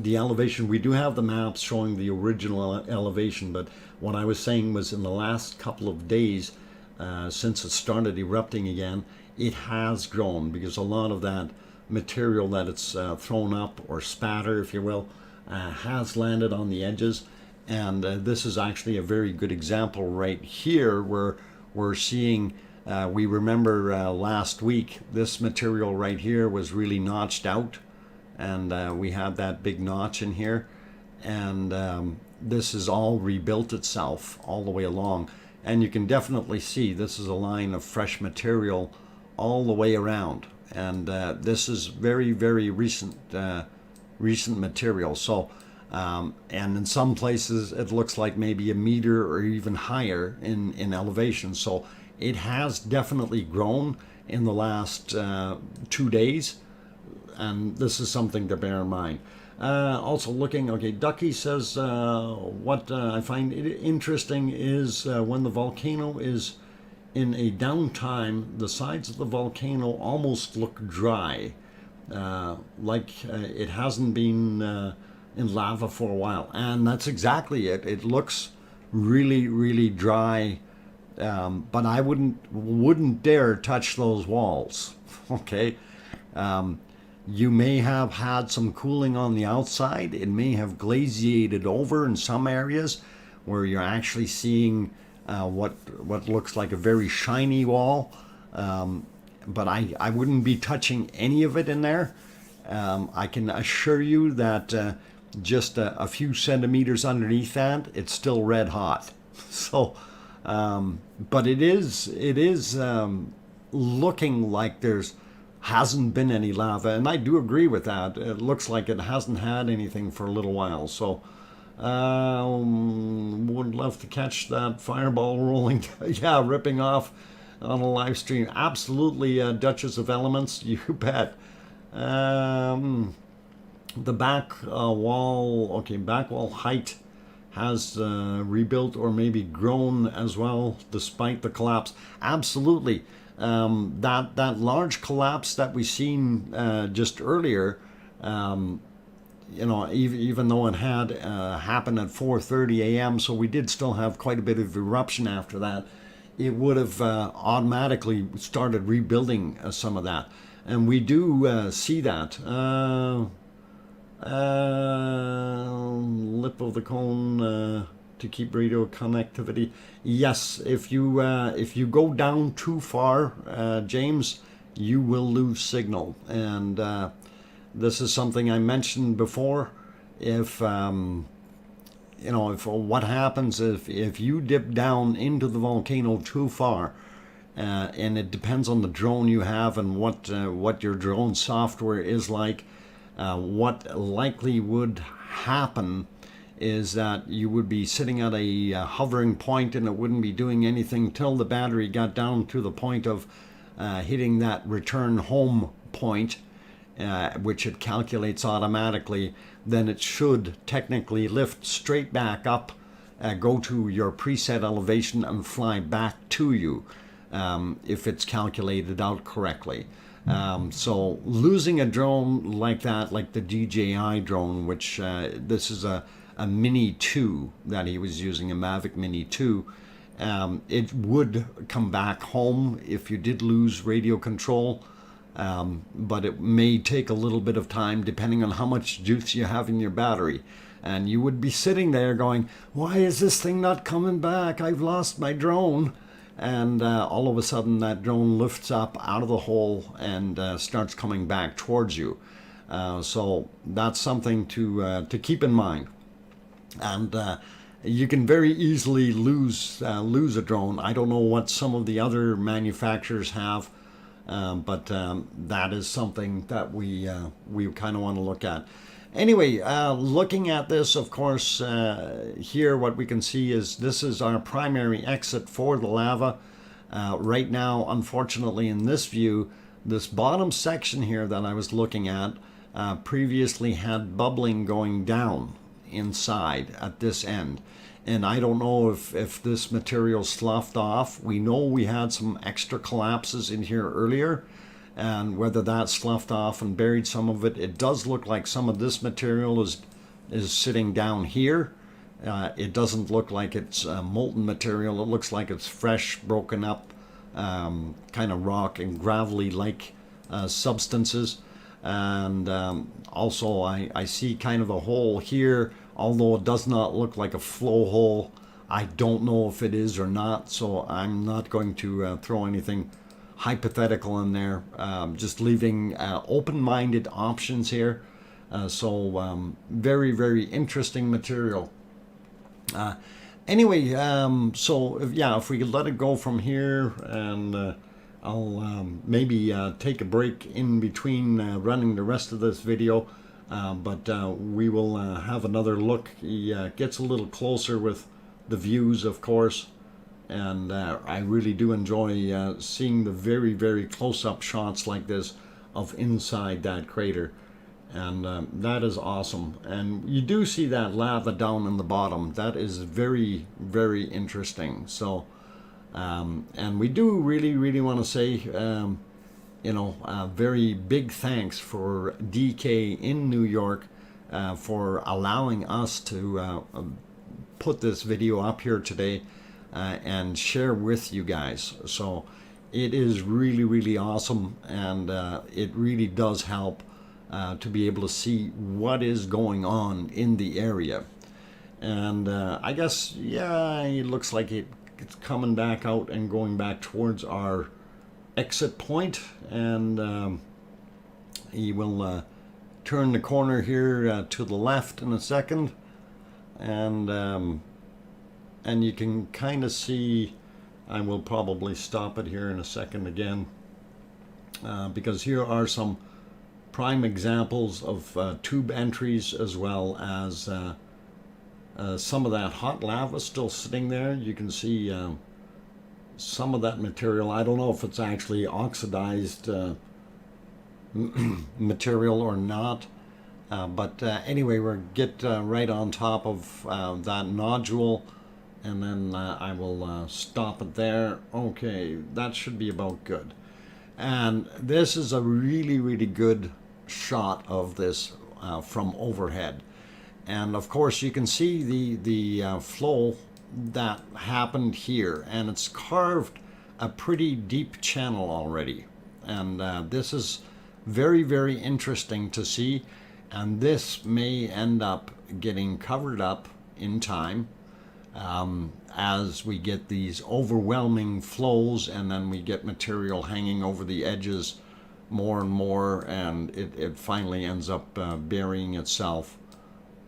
elevation, we do have the maps showing the original elevation, but what I was saying was in the last couple of days, since it started erupting again, it has grown, because a lot of that material that it's thrown up, or spatter if you will, has landed on the edges. And this is actually a very good example right here, where we're seeing, we remember last week, this material right here was really notched out, and we had that big notch in here, and this has all rebuilt itself all the way along, and you can definitely see this is a line of fresh material all the way around, and this is very recent material. So and in some places it looks like maybe a meter or even higher in elevation, so it has definitely grown in the last 2 days. And this is something to bear in mind. Also looking, okay, Ducky says, what I find interesting is when the volcano is in a downtime, the sides of the volcano almost look dry, like it hasn't been in lava for a while. And that's exactly it. It looks really dry, but I wouldn't dare touch those walls, okay? You may have had some cooling on the outside. It may have glaciated over in some areas where you're actually seeing what looks like a very shiny wall. But I wouldn't be touching any of it in there. I can assure you that just a few centimeters underneath that, it's still red hot. So, but it is looking like there's hasn't been any lava, and I do agree with that. It looks like it hasn't had anything for a little while. So would love to catch that fireball rolling. Yeah, ripping off on a live stream. Absolutely, Duchess of Elements, you bet. The back wall, okay, back wall height has rebuilt or maybe grown as well despite the collapse. Absolutely. That large collapse that we seen just earlier, you know, even though it had happened at 4:30 a.m., so we did still have quite a bit of eruption after that, it would have automatically started rebuilding some of that. And we do see that. Lip of the cone to keep radio connectivity. Yes, if you go down too far, James, you will lose signal. And this is something I mentioned before. If you know, if what happens if you dip down into the volcano too far, and it depends on the drone you have and what your drone software is like. What likely would happen is that you would be sitting at a hovering point, and it wouldn't be doing anything till the battery got down to the point of hitting that return home point, which it calculates automatically. Then it should technically lift straight back up, go to your preset elevation and fly back to you, if it's calculated out correctly. So losing a drone like that, like the DJI drone, which this is a Mini 2 that he was using, a Mavic Mini 2, it would come back home if you did lose radio control, but it may take a little bit of time depending on how much juice you have in your battery. And you would be sitting there going, why is this thing not coming back? I've lost my drone. And all of a sudden that drone lifts up out of the hole and starts coming back towards you. So that's something to keep in mind. And you can very easily lose a drone. I don't know what some of the other manufacturers have, but that is something that we kind of want to look at. Anyway, looking at this, of course, here what we can see is this is our primary exit for the lava. Right now, unfortunately, in this view, this bottom section here that I was looking at previously had bubbling going down. inside at this end. And I don't know if this material sloughed off. We know we had some extra collapses in here earlier, and whether that sloughed off and buried some of it. It does look like some of this material is sitting down here. It doesn't look like it's molten material. It looks like it's fresh, broken up, kind of rock and gravelly like substances. And also I see kind of a hole here, although it does not look like a flow hole. I don't know if it is or not, so I'm not going to throw anything hypothetical in there. Just leaving open-minded options here. So very, very interesting material. Anyway, so if we could let it go from here, and I'll maybe take a break in between running the rest of this video, but we will have another look. He gets a little closer with the views, of course, and I really do enjoy seeing the very, very close-up shots like this of inside that crater. And that is awesome. And you do see that lava down in the bottom. That is very, very interesting. So, and we do really, really want to say, you know, very big thanks for DK in New York for allowing us to put this video up here today and share with you guys. So it is really, really awesome, and it really does help to be able to see what is going on in the area. And I guess, yeah, it looks like it's coming back out and going back towards our exit point. And he will turn the corner here to the left in a second. And you can kind of see, I will probably stop it here in a second again, because here are some prime examples of tube entries, as well as some of that hot lava still sitting there. You can see some of that material. I don't know if it's actually oxidized material or not, but anyway, we'll get right on top of that nodule, and then I will stop it there. Okay, that should be about good. And this is a really, really good shot of this from overhead. And of course you can see the flow that happened here, and it's carved a pretty deep channel already. And this is very, very interesting to see, and this may end up getting covered up in time as we get these overwhelming flows, and then we get material hanging over the edges more and more, and it finally ends up burying itself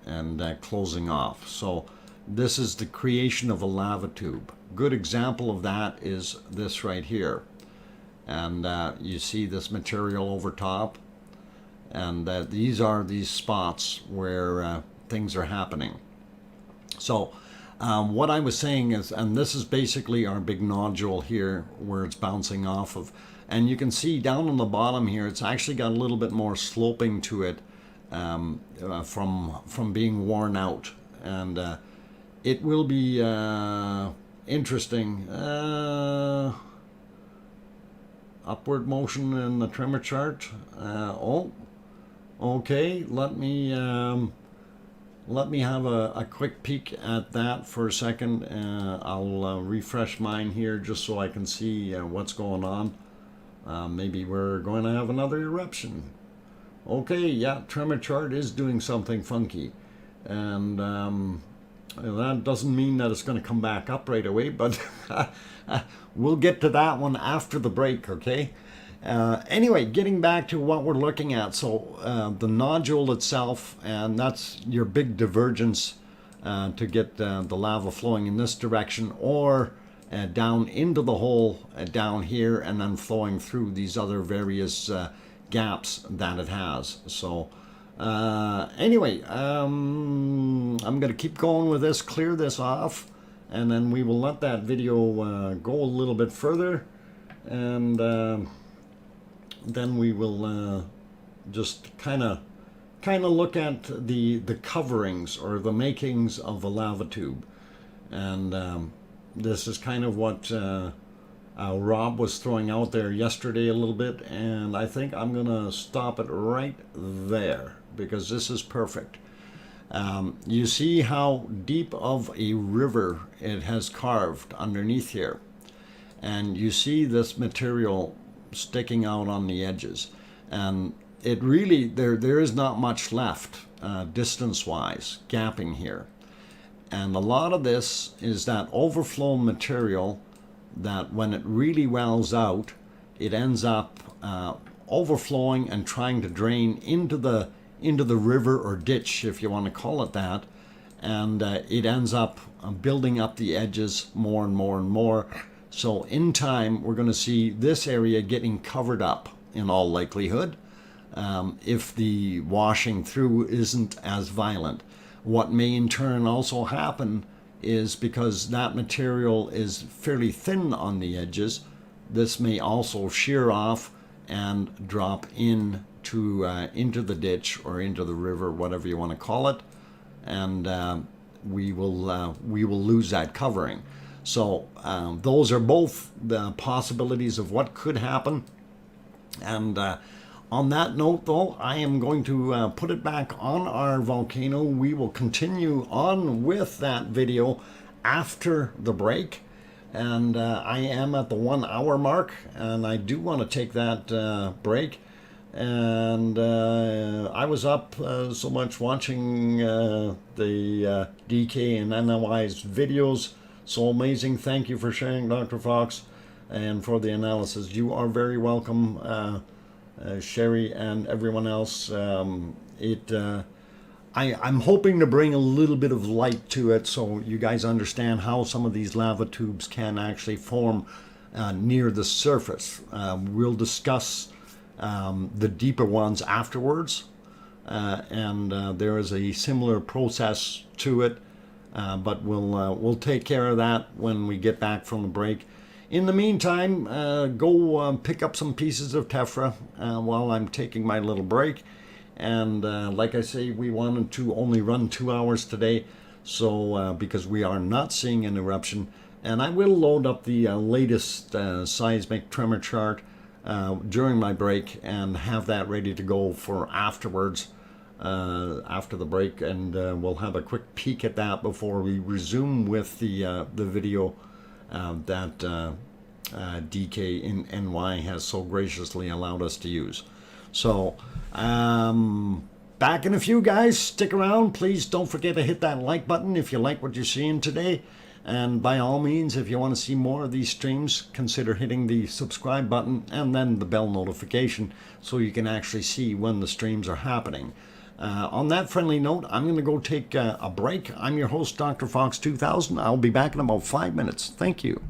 and closing off. So this is the creation of a lava tube. Good example of that is this right here. And you see this material over top, and these are these spots where things are happening. So what I was saying is, and this is basically our big nodule here where it's bouncing off of, and you can see down on the bottom here, it's actually got a little bit more sloping to it from being worn out. And it will be interesting. Upward motion in the Tremor Chart. Oh, okay, let me have a quick peek at that for a second. I'll refresh mine here just so I can see what's going on. Maybe we're going to have another eruption. Okay, yeah, Tremor Chart is doing something funky. And that doesn't mean that it's going to come back up right away, but we'll get to that one after the break, okay? Anyway, getting back to what we're looking at. So the nodule itself, and that's your big divergence to get the lava flowing in this direction, or down into the hole down here, and then flowing through these other various gaps that it has. So anyway, I'm going to keep going with this, clear this off, and then we will let that video go a little bit further, and then we will just kind of kind of look at the coverings or the makings of a lava tube. And this is kind of what Rob was throwing out there yesterday a little bit, and I think I'm gonna stop it right there because this is perfect. You see how deep of a river it has carved underneath here, and you see this material sticking out on the edges, and it really there is not much left distance-wise gapping here. And a lot of this is that overflow material that when it really wells out, it ends up overflowing and trying to drain into the river or ditch, if you want to call it that, and it ends up building up the edges more and more and more. So in time, we're going to see this area getting covered up in all likelihood, if the washing through isn't as violent. What may in turn also happen is, because that material is fairly thin on the edges, this may also shear off and drop into the ditch or into the river, whatever you want to call it, and we will lose that covering. So those are both the possibilities of what could happen. And on that note, though, I am going to put it back on our volcano. We will continue on with that video after the break. And I am at the 1 hour mark, and I do want to take that break. And I was up so much watching the DK and NLI's videos. So amazing. Thank you for sharing, Dr. Fox, and for the analysis. You are very welcome. Sherry and everyone else. I'm hoping to bring a little bit of light to it so you guys understand how some of these lava tubes can actually form near the surface. We'll discuss the deeper ones afterwards, and there is a similar process to it, but we'll take care of that when we get back from the break. In the meantime, go pick up some pieces of tephra while I'm taking my little break. And like I say, we wanted to only run 2 hours today, so because we are not seeing an eruption. And I will load up the latest seismic tremor chart during my break and have that ready to go for afterwards, after the break. And we'll have a quick peek at that before we resume with the video that DK in NY has so graciously allowed us to use. So back in a few, guys. Stick around. Please don't forget to hit that like button if you like what you're seeing today. And by all means, if you want to see more of these streams, consider hitting the subscribe button and then the bell notification so you can actually see when the streams are happening. On that friendly note, I'm going to go take a break. I'm your host, DrFox2000. I'll be back in about 5 minutes. Thank you.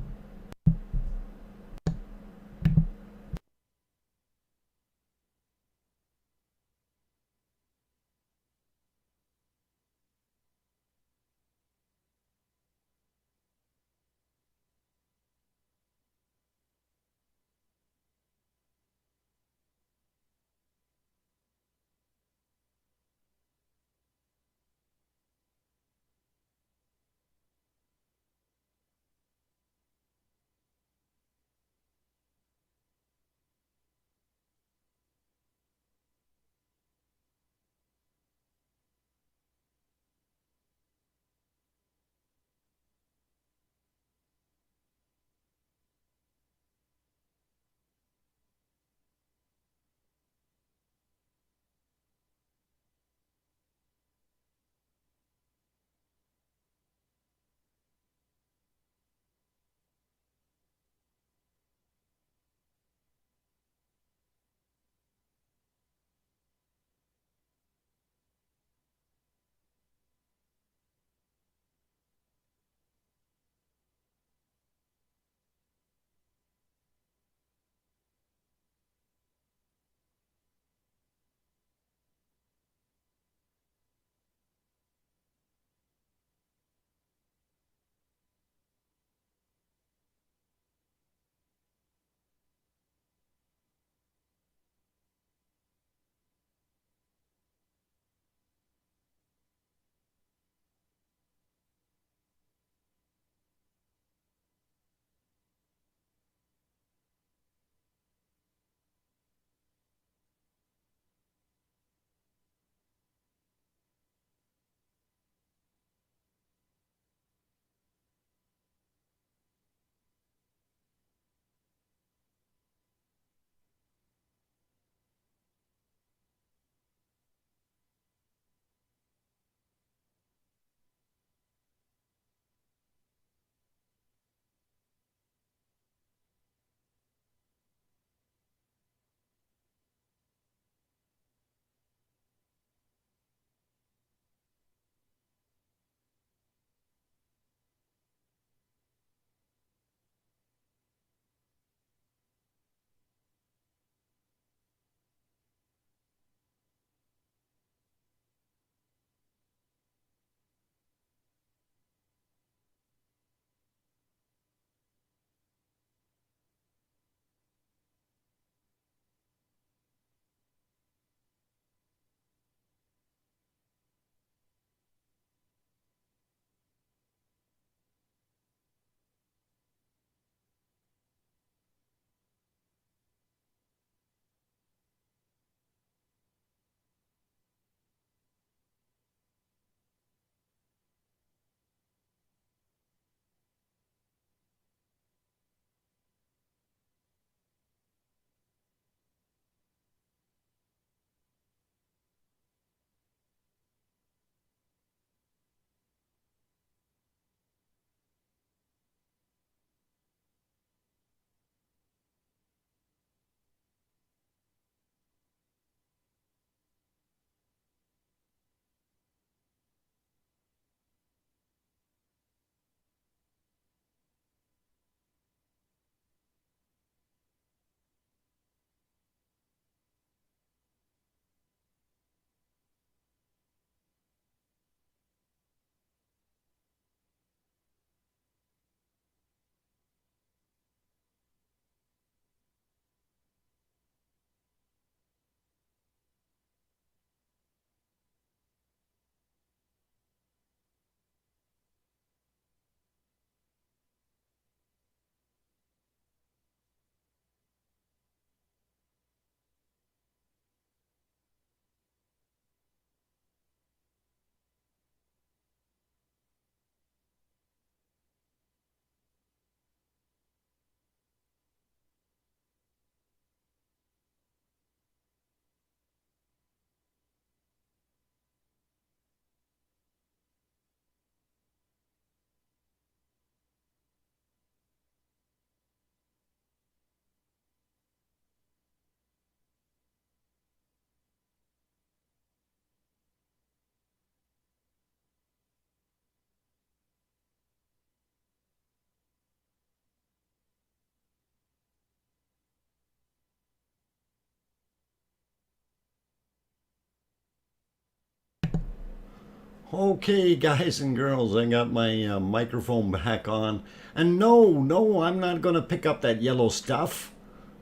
Okay, guys and girls, I got my microphone back on. And no, I'm not going to pick up that yellow stuff.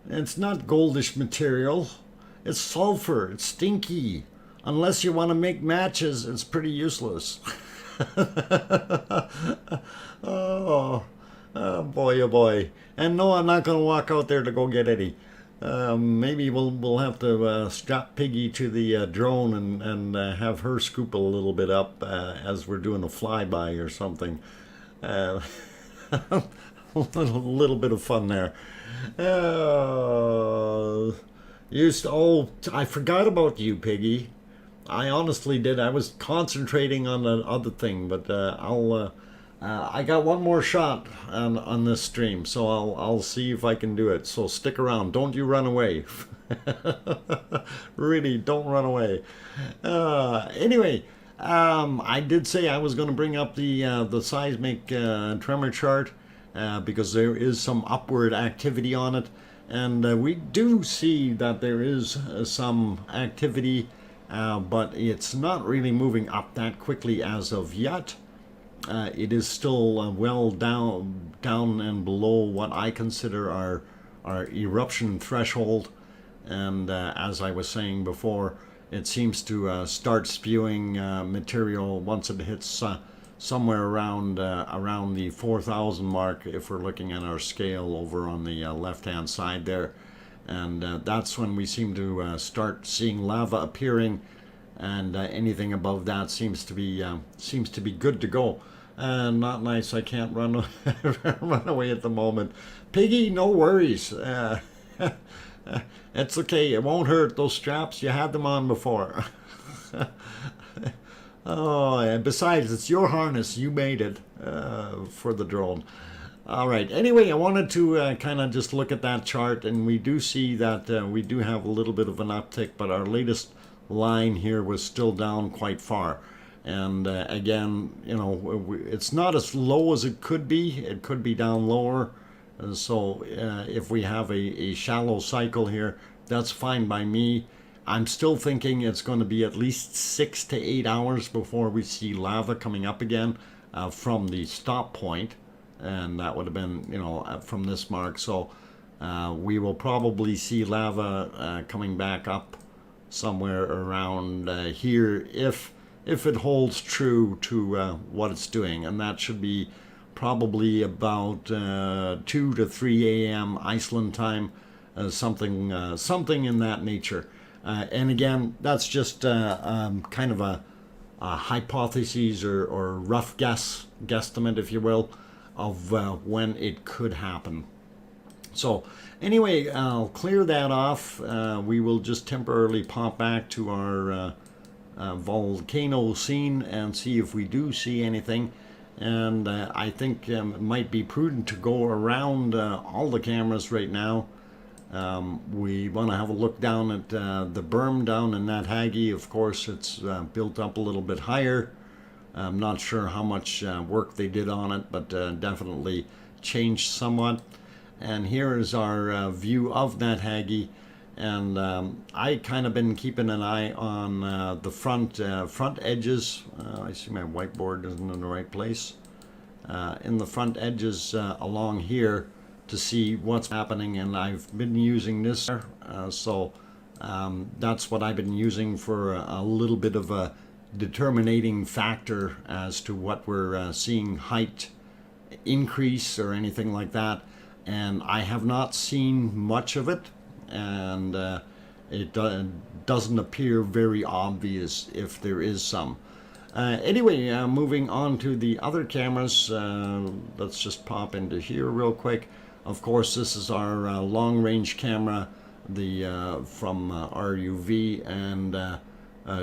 It's not goldish material. It's sulfur. It's stinky. Unless you want to make matches, it's pretty useless. Oh, oh boy, oh boy. And no, I'm not going to walk out there to go get any. Maybe we'll have to strap Piggy to the drone and have her scoop a little bit up as we're doing a flyby or something. A little bit of fun there. Oh, I forgot about you, Piggy. I honestly did. I was concentrating on the other thing, but I got one more shot on this stream, so I'll see if I can do it. So stick around. Don't you run away. Really, don't run away. Anyway, I did say I was going to bring up the seismic tremor chart because there is some upward activity on it, and we do see that there is some activity, but it's not really moving up that quickly as of yet. It is still well down and below what I consider our eruption threshold, and as I was saying before, it seems to start spewing material once it hits somewhere around the 4,000 mark, if we're looking at our scale over on the left-hand side there, and that's when we seem to start seeing lava appearing, and anything above that seems to be good to go. Not nice. I can't run run away at the moment. Piggy, no worries. It's okay. It won't hurt. Those straps, you had them on before. Oh, and besides, it's your harness. You made it for the drone. All right. Anyway, I wanted to kind of just look at that chart, and we do see that we do have a little bit of an uptick, but our latest line here was still down quite far. And again, you know, it's not as low as it could be. It could be down lower. So if we have a shallow cycle here, that's fine by me. I'm still thinking it's going to be at least 6 to 8 hours before we see lava coming up again from the stop point. And that would have been, you know, from this mark. So we will probably see lava coming back up somewhere around here if it holds true to what it's doing, and that should be probably about 2 to 3 a.m. Iceland time, something in that nature. And again, that's just kind of a hypothesis or rough guesstimate, if you will, of when it could happen. So anyway, I'll clear that off. We will just temporarily pop back to our volcano scene and see if we do see anything. And I think it might be prudent to go around all the cameras right now. We want to have a look down at the berm down in that Hagi. Of course, it's built up a little bit higher. I'm not sure how much work they did on it, but definitely changed somewhat. And here is our view of that Hagi. And I kind of been keeping an eye on the front edges. I see my whiteboard isn't in the right place. In the front edges along here to see what's happening, and I've been using this. So that's what I've been using for a little bit of a determining factor as to what we're seeing height increase or anything like that. And I have not seen much of it. And it doesn't appear very obvious if there is some. Anyway, moving on to the other cameras, let's just pop into here real quick. Of course, this is our long-range camera, the from RUV, and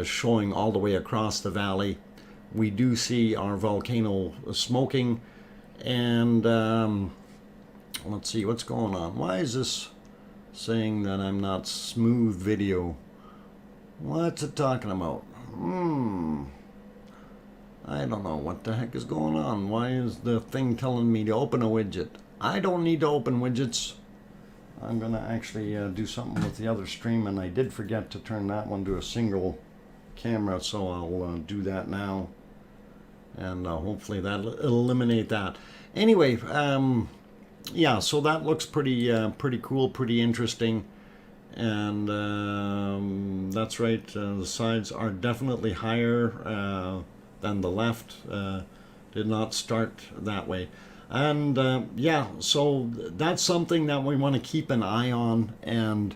showing all the way across the valley. We do see our volcano smoking, and let's see what's going on. Why is this saying that I'm not smooth video? What's it talking about? I don't know what the heck is going on. Why is the thing telling me to open a widget? I don't need to open widgets. I'm gonna actually do something with the other stream, and I did forget to turn that one to a single camera, so I'll do that now. and hopefully that'll eliminate that. Anyway, yeah, so that looks pretty cool, pretty interesting. And that's right, the sides are definitely higher than the left. Did not start that way. And yeah, so that's something that we want to keep an eye on. And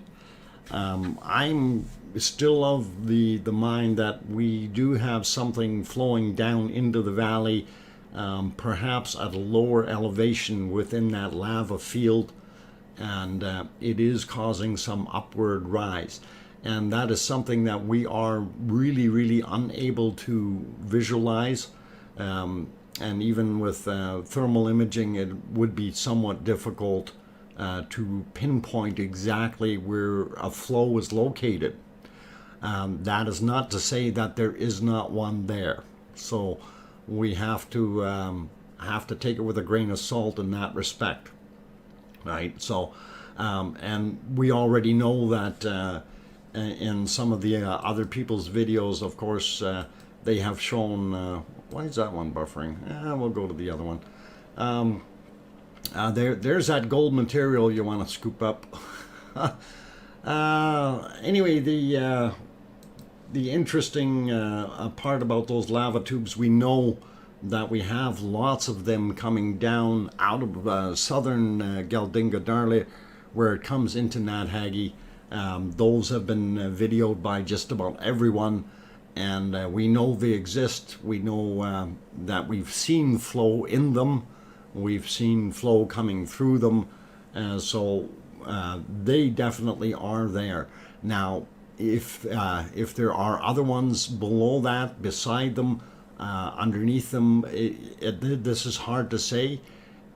I'm still of the mind that we do have something flowing down into the valley, perhaps at a lower elevation within that lava field, and it is causing some upward rise. And that is something that we are really unable to visualize. And even with thermal imaging, it would be somewhat difficult to pinpoint exactly where a flow is located. That is not to say that there is not one there. So we have to take it with a grain of salt in that respect, right? So, and we already know that in some of the other people's videos, of course, they have shown. Why is that one buffering? We'll go to the other one. There's that gold material you want to scoop up. Anyway, the interesting part about those lava tubes, we know that we have lots of them coming down out of southern Geldinga where it comes into Nad Hagi. Those have been videoed by just about everyone, and we know they exist. We know that we've seen flow in them. We've seen flow coming through them, so they definitely are there. Now, if there are other ones below that, beside them, underneath them, this is hard to say,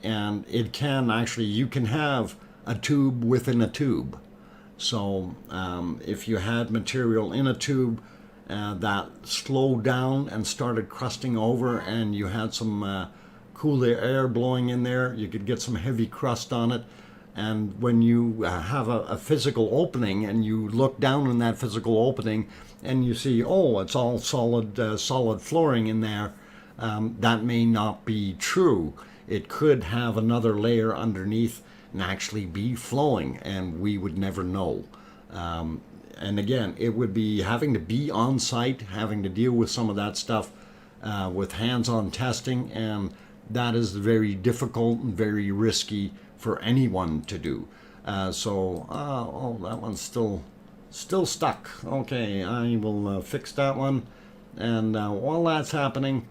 and it can actually, you can have a tube within a tube. So if you had material in a tube that slowed down and started crusting over, and you had some cooler air blowing in there, you could get some heavy crust on it. And when you have a physical opening and you look down in that physical opening and you see, oh, it's all solid flooring in there, that may not be true. It could have another layer underneath and actually be flowing, and we would never know. And again, it would be having to be on site, having to deal with some of that stuff with hands-on testing, and that is very difficult and very risky for anyone to do. Oh, that one's still stuck. Okay, I will fix that one. And while that's happening,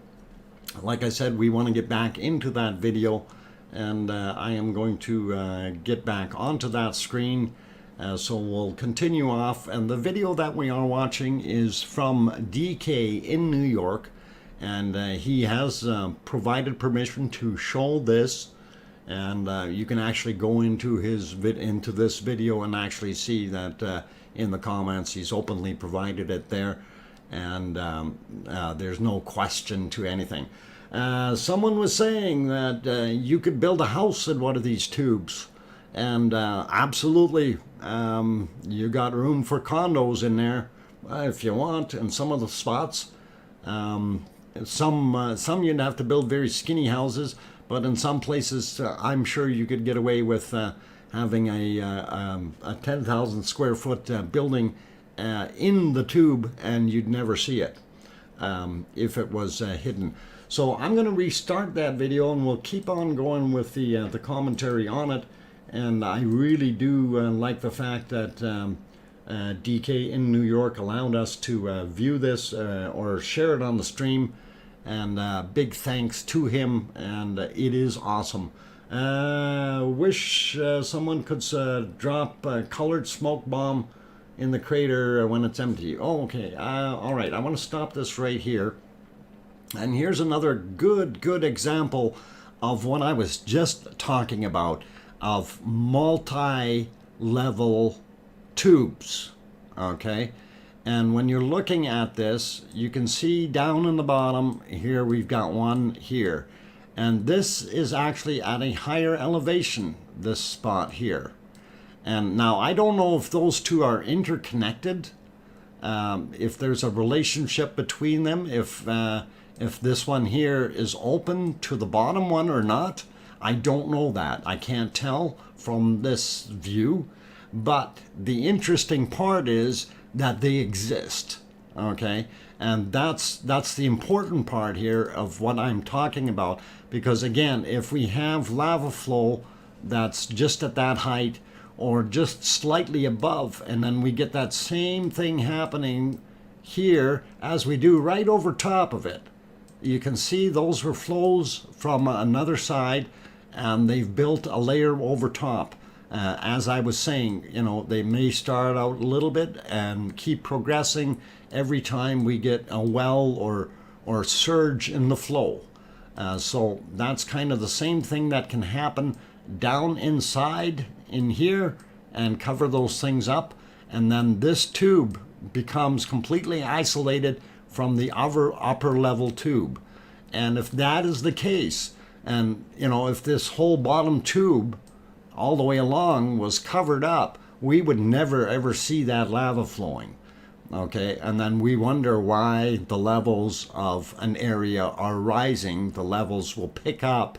like I said, we want to get back into that video, and I am going to get back onto that screen. So we'll continue off, and the video that we are watching is from DK in New York, and he has provided permission to show this. And you can actually go into into this video and actually see that in the comments he's openly provided it there, and there's no question to anything. Someone was saying that you could build a house in one of these tubes, and absolutely, you got room for condos in there if you want. In some of the spots, some you'd have to build very skinny houses. But in some places, I'm sure you could get away with having a 10,000 square foot building in the tube, and you'd never see it if it was hidden. So I'm going to restart that video, and we'll keep on going with the commentary on it. And I really do like the fact that DK in New York allowed us to view this or share it on the stream. And big thanks to him, and it is awesome. Wish someone could drop a colored smoke bomb in the crater when it's empty. Oh, okay. All right, I want to stop this right here. And here's another good example of what I was just talking about, of multi-level tubes, okay? And when you're looking at this, you can see down in the bottom here, we've got one here. And this is actually at a higher elevation, this spot here. And now I don't know if those two are interconnected, If there's a relationship between them, if this one here is open to the bottom one or not, I don't know that. I can't tell from this view. But the interesting part is that they exist, okay? And that's the important part here of what I'm talking about. Because again, if we have lava flow that's just at that height or just slightly above, and then we get that same thing happening here as we do right over top of it. You can see those were flows from another side, and they've built a layer over top. As I was saying, you know, they may start out a little bit and keep progressing every time we get a well or surge in the flow. So that's kind of the same thing that can happen down inside in here and cover those things up. And then this tube becomes completely isolated from the upper level tube. And if that is the case, and you know, if this whole bottom tube all the way along was covered up, we would never ever see that lava flowing. Okay, and then we wonder why the levels of an area are rising. The levels will pick up,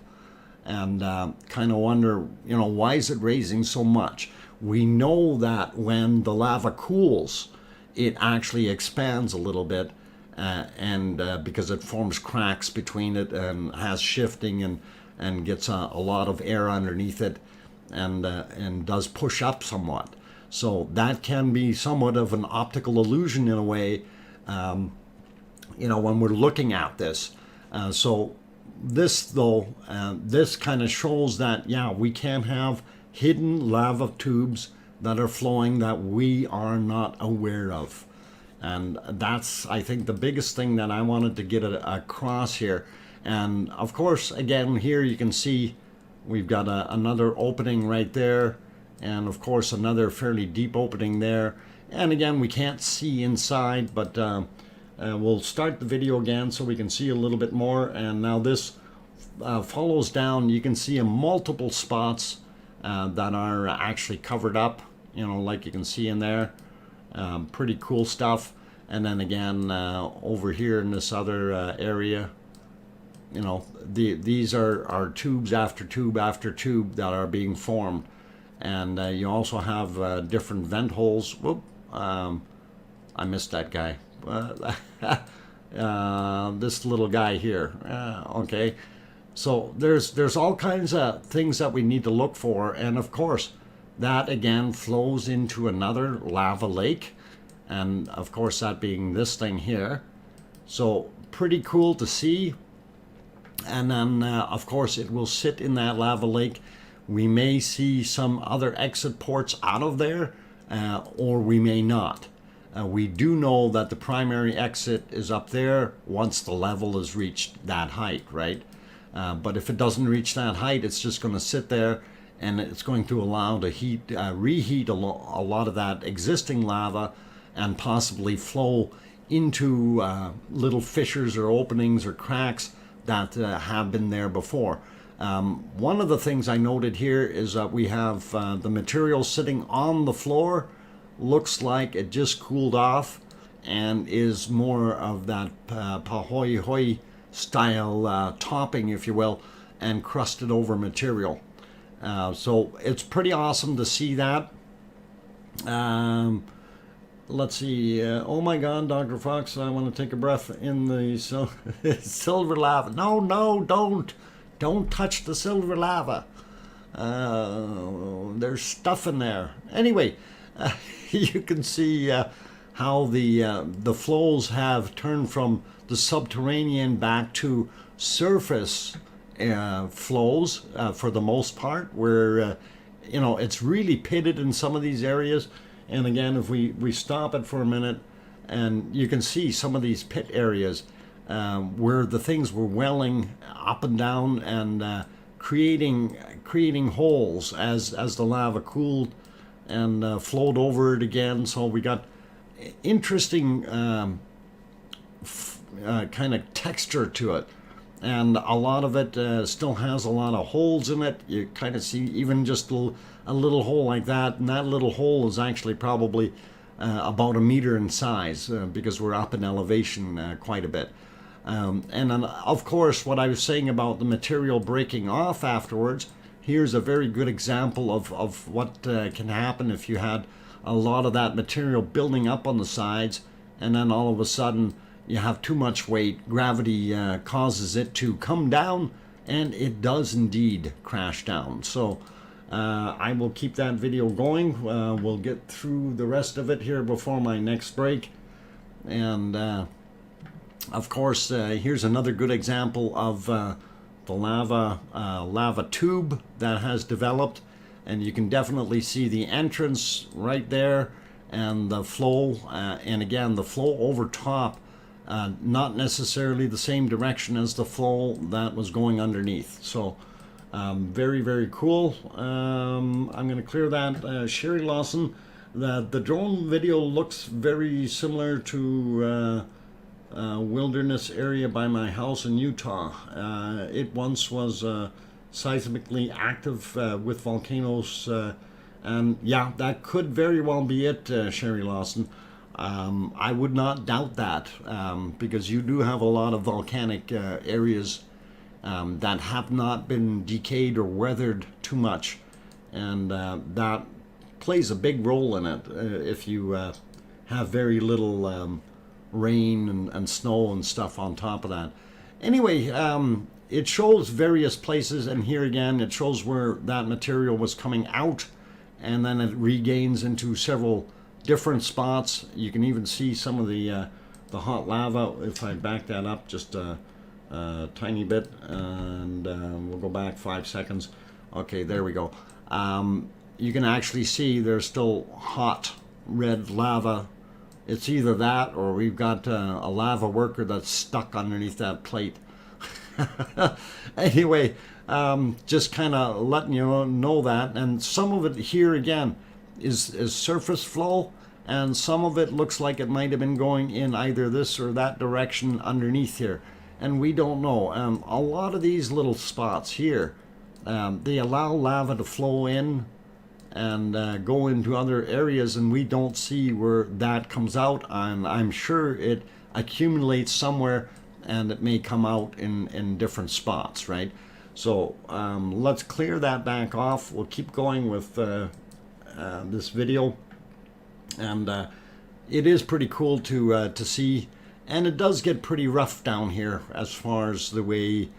and kind of wonder, you know, why is it raising so much? We know that when the lava cools, it actually expands a little bit, because it forms cracks between it and has shifting and gets a lot of air underneath it, and does push up somewhat. So that can be somewhat of an optical illusion in a way, you know, when we're looking at this. So this, though, this kind of shows that, yeah, we can have hidden lava tubes that are flowing that we are not aware of. And that's, I think, the biggest thing that I wanted to get across here. And of course, again, here you can see we've got another opening right there. And of course, another fairly deep opening there. And again, we can't see inside, but we'll start the video again so we can see a little bit more. And now this follows down. You can see in multiple spots that are actually covered up, you know, like you can see in there. Pretty cool stuff. And then again, over here in this other area, you know, these are tubes after tube after tube that are being formed. And you also have different vent holes. Whoop, I missed that guy. This little guy here. Okay, so there's all kinds of things that we need to look for, and of course, that again flows into another lava lake, and of course that being this thing here. So pretty cool to see. And then of course it will sit in that lava lake. We may see some other exit ports out of there, or we may not. We do know that the primary exit is up there once the level has reached that height, right? But if it doesn't reach that height, it's just going to sit there, and it's going to allow the reheat a lot of that existing lava, and possibly flow into little fissures or openings or cracks that have been there before. One of the things I noted here is that we have the material sitting on the floor. Looks like it just cooled off and is more of that pahoi style topping, if you will, and crusted over material. So it's pretty awesome to see that. Let's see. Oh my God, Dr. Fox, I want to take a breath in the silver lava. No, don't. Don't touch the silver lava. There's stuff in there. Anyway, you can see how the flows have turned from the subterranean back to surface flows for the most part, where you know, it's really pitted in some of these areas. And again, if we stop it for a minute, and you can see some of these pit areas where the things were welling up and down and creating holes as the lava cooled and flowed over it again. So we got interesting kind of texture to it, and a lot of it still has a lot of holes in it. You kind of see even just a little hole like that, and that little hole is actually probably about 1 meter in size because we're up in elevation quite a bit. And then, of course, what I was saying about the material breaking off afterwards, here's a very good example of what can happen if you had a lot of that material building up on the sides, and then all of a sudden you have too much weight. Gravity causes it to come down, and it does indeed crash down. So I will keep that video going. We'll get through the rest of it here before my next break. And of course, here's another good example of the lava tube that has developed, and you can definitely see the entrance right there and the flow, and again the flow over top, not necessarily the same direction as the flow that was going underneath. So very, very cool. I'm going to clear that. Sherry Lawson, the drone video looks very similar to wilderness area by my house in Utah. It once was seismically active with volcanoes, and yeah, that could very well be it, Sherry Lawson. I would not doubt that, because you do have a lot of volcanic areas that have not been decayed or weathered too much, and that plays a big role in it if you have very little rain and snow and stuff on top of that. Anyway, it shows various places, and here again it shows where that material was coming out, and then it regains into several different spots. You can even see some of the hot lava. If I back that up just a tiny bit, and we'll go back 5 seconds. Okay, there we go. You can actually see there's still hot red lava. It's either that or we've got a lava worker that's stuck underneath that plate. Anyway, just kind of letting you know that. And some of it here again is surface flow, and some of it looks like it might have been going in either this or that direction underneath here, and we don't know. A lot of these little spots here, they allow lava to flow in and go into other areas, and we don't see where that comes out, and I'm sure it accumulates somewhere and it may come out in different spots, right? So let's clear that back off. We'll keep going with this video, and it is pretty cool to see, and it does get pretty rough down here as far as the way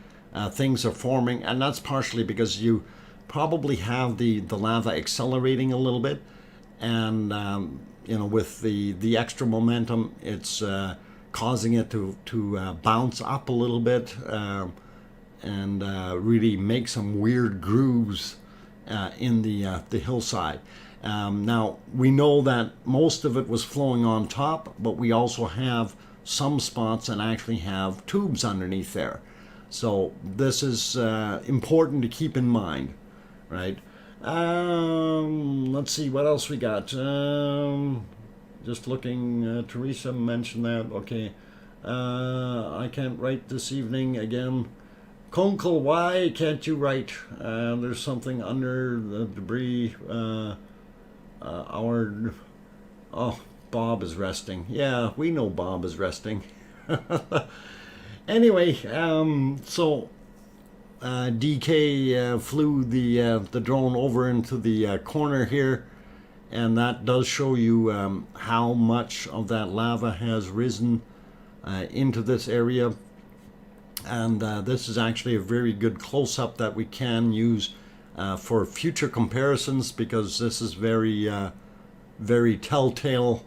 things are forming, and that's partially because you probably have the lava accelerating a little bit, and you know, with the extra momentum, it's causing it to bounce up a little bit and really make some weird grooves in the hillside. Now we know that most of it was flowing on top, but we also have some spots that actually have tubes underneath there. So this is important to keep in mind, right? Let's see what else we got. Just looking, Teresa mentioned that. Okay, I can't write this evening again. Konkel, why can't you write? There's something under the debris. Oh, Bob is resting. Yeah, we know Bob is resting. Anyway, so DK flew the drone over into the corner here, and that does show you how much of that lava has risen into this area. And this is actually a very good close-up that we can use for future comparisons, because this is very telltale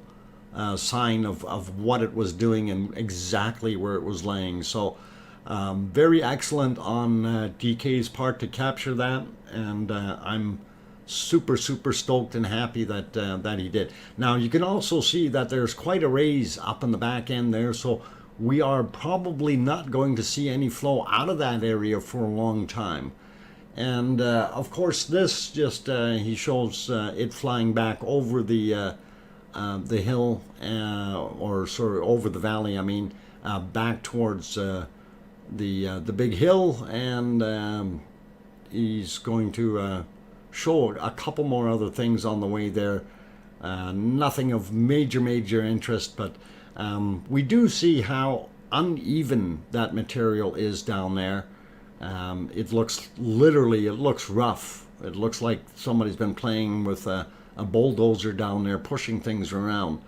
sign of what it was doing and exactly where it was laying. So very excellent on DK's part to capture that, and I'm super stoked and happy that he did. Now you can also see that there's quite a raise up in the back end there, so we are probably not going to see any flow out of that area for a long time. And of course this just he shows it flying back over the hill, or sort of over the valley, I mean, back towards the big hill, and he's going to show a couple more other things on the way there. Nothing of major interest, but we do see how uneven that material is down there. It looks rough. It looks like somebody's been playing with a bulldozer down there, pushing things around.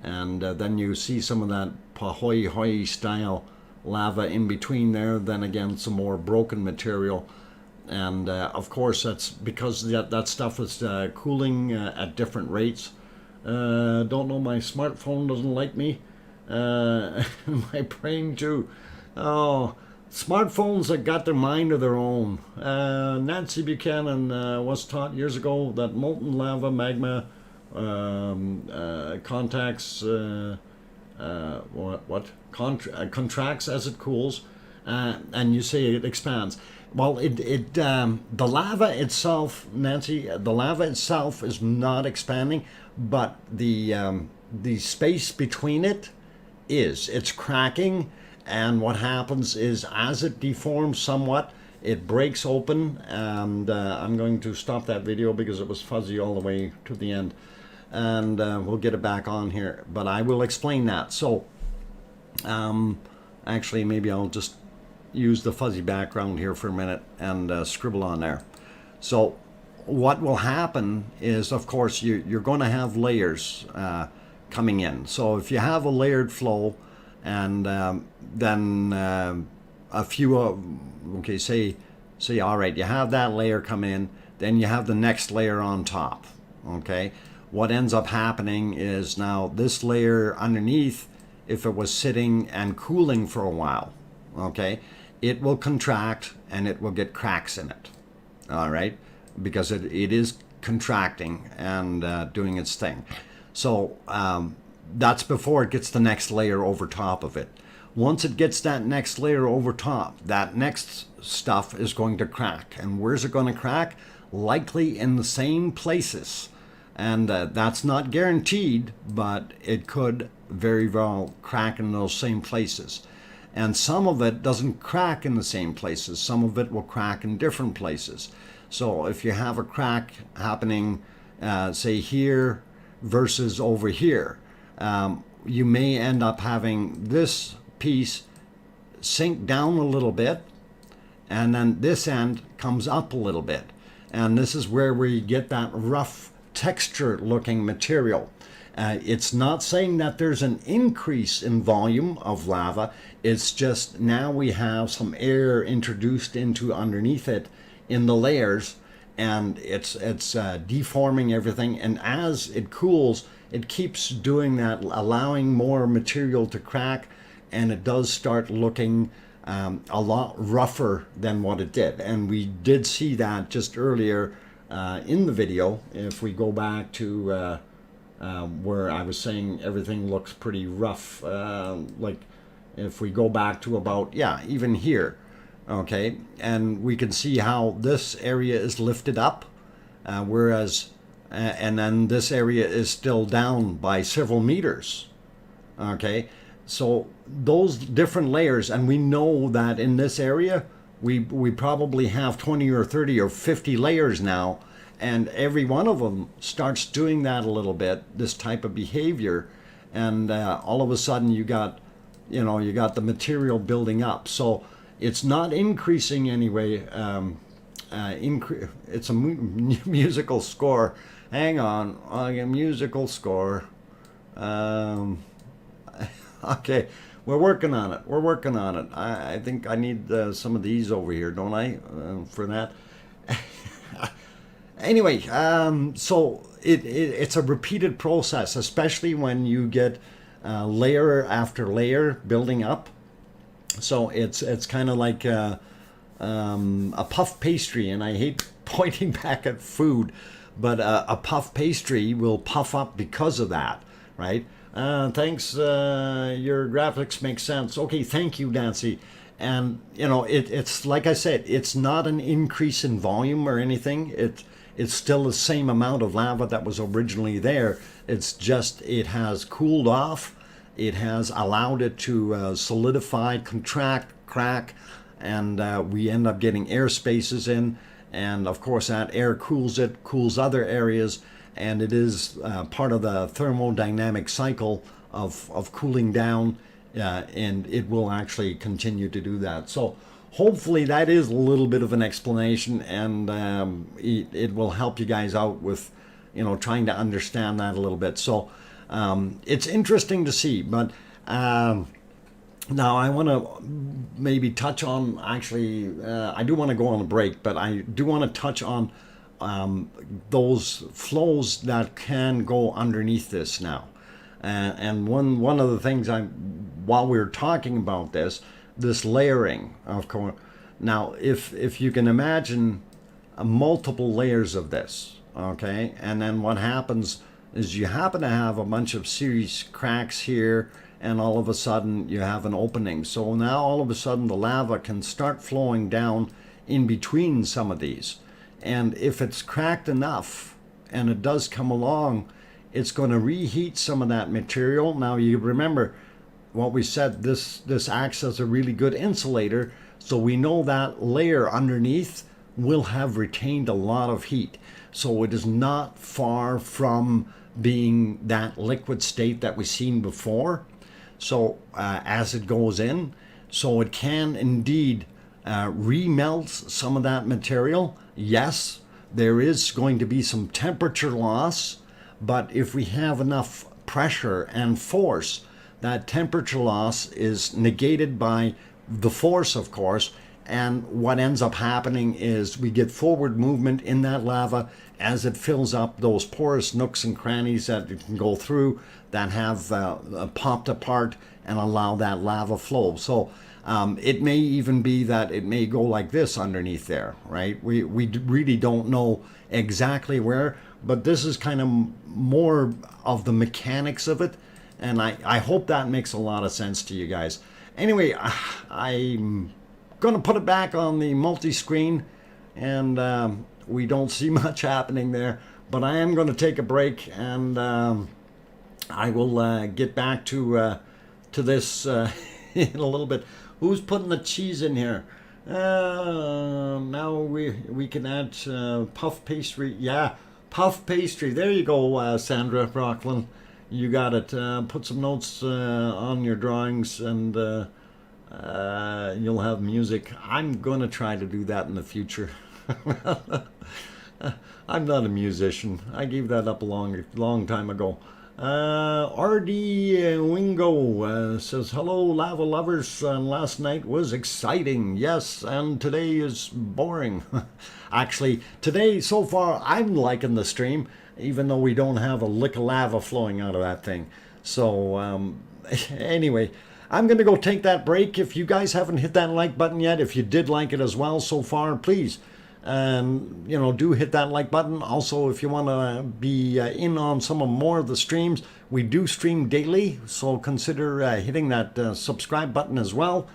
And then you see some of that Pahoi style lava in between there, then again some more broken material. And of course that's because that stuff is cooling at different rates. Don't know, my smartphone doesn't like me. My brain too. Oh, smartphones that got their mind of their own. Nancy Buchanan was taught years ago that molten lava magma contracts as it cools, and you say it expands. Well, the lava itself, Nancy, the lava itself is not expanding, but the space between it is. It's cracking, and what happens is as it deforms somewhat, it breaks open. And I'm going to stop that video because it was fuzzy all the way to the end, and we'll get it back on here, but I will explain that. So actually maybe I'll just use the fuzzy background here for a minute and scribble on there. So what will happen is, of course, you're going to have layers coming in. So if you have a layered flow, and then a few okay, say all right, you have that layer come in, then you have the next layer on top. Okay, what ends up happening is now this layer underneath, if it was sitting and cooling for a while, okay, it will contract and it will get cracks in it. All right, because it is contracting and doing its thing. So that's before it gets the next layer over top of it. Once it gets that next layer over top, that next stuff is going to crack. And where's it going to crack? Likely in the same places. And that's not guaranteed, but it could very well crack in those same places. And some of it doesn't crack in the same places. Some of it will crack in different places. So if you have a crack happening, say here versus over here, you may end up having this piece sink down a little bit, and then this end comes up a little bit. And this is where we get that rough texture looking material. It's not saying that there's an increase in volume of lava. It's just now we have some air introduced into underneath it in the layers, and it's deforming everything. And as it cools, it keeps doing that, allowing more material to crack, and it does start looking a lot rougher than what it did. And we did see that just earlier in the video. If we go back to where I was saying everything looks pretty rough, like if we go back to about, yeah, even here, okay, and we can see how this area is lifted up, whereas and then this area is still down by several meters. Okay, so those different layers, and we know that in this area we probably have 20 or 30 or 50 layers now, and every one of them starts doing that a little bit, this type of behavior, and all of a sudden you got the material building up. So it's not increasing anyway. It's a musical score. Hang on, a musical score. Okay, we're working on it. I think I need some of these over here, don't I, for that? Anyway, so it's a repeated process, especially when you get layer after layer building up. So it's kind of like a puff pastry, and I hate pointing back at food, but a puff pastry will puff up because of that, right? Thanks, your graphics make sense. Okay, thank you, Nancy. And it's like I said, it's not an increase in volume or anything. It's still the same amount of lava that was originally there. It's just it has cooled off. It has allowed it to solidify, contract, crack, and we end up getting air spaces in. And of course that air cools it, cools other areas, and it is part of the thermodynamic cycle of cooling down, and it will actually continue to do that. So hopefully that is a little bit of an explanation, and it will help you guys out with, you know, trying to understand that a little bit. So it's interesting to see, but now I want to maybe touch on, actually, I do want to go on a break, but I do want to touch on those flows that can go underneath this now. And one of the things while we were talking about this layering, of course, now if you can imagine multiple layers of this, okay, and then what happens is you happen to have a bunch of serious cracks here, and all of a sudden you have an opening. So now all of a sudden the lava can start flowing down in between some of these. And if it's cracked enough and it does come along, it's going to reheat some of that material. Now you remember what we said, this acts as a really good insulator. So we know that layer underneath will have retained a lot of heat. So it is not far from being that liquid state that we've seen before. So as it goes in, so it can indeed remelt some of that material. Yes, there is going to be some temperature loss, but if we have enough pressure and force, that temperature loss is negated by the force, of course, and what ends up happening is we get forward movement in that lava as it fills up those porous nooks and crannies that it can go through that have popped apart and allow that lava flow. So it may even be that it may go like this underneath there, right? We really don't know exactly where, but this is kind of more of the mechanics of it, and I hope that makes a lot of sense to you guys. Anyway, I'm gonna put it back on the multi-screen, and we don't see much happening there, but I am going to take a break, and I will get back to this in a little bit. Who's putting the cheese in here? Now we can add puff pastry. Yeah, puff pastry. There you go, Sandra Rockland. You got it. Put some notes on your drawings, and you'll have music. I'm going to try to do that in the future. I'm not a musician. I gave that up a long time ago. RD Wingo says, hello, lava lovers. Last night was exciting. Yes, and today is boring. Actually, today, so far, I'm liking the stream, even though we don't have a lick of lava flowing out of that thing. So, anyway, I'm going to go take that break. If you guys haven't hit that like button yet, if you did like it as well so far, please, you know, do hit that like button. Also, if you want to be in on some more of the streams, we do stream daily, so consider hitting that subscribe button as well.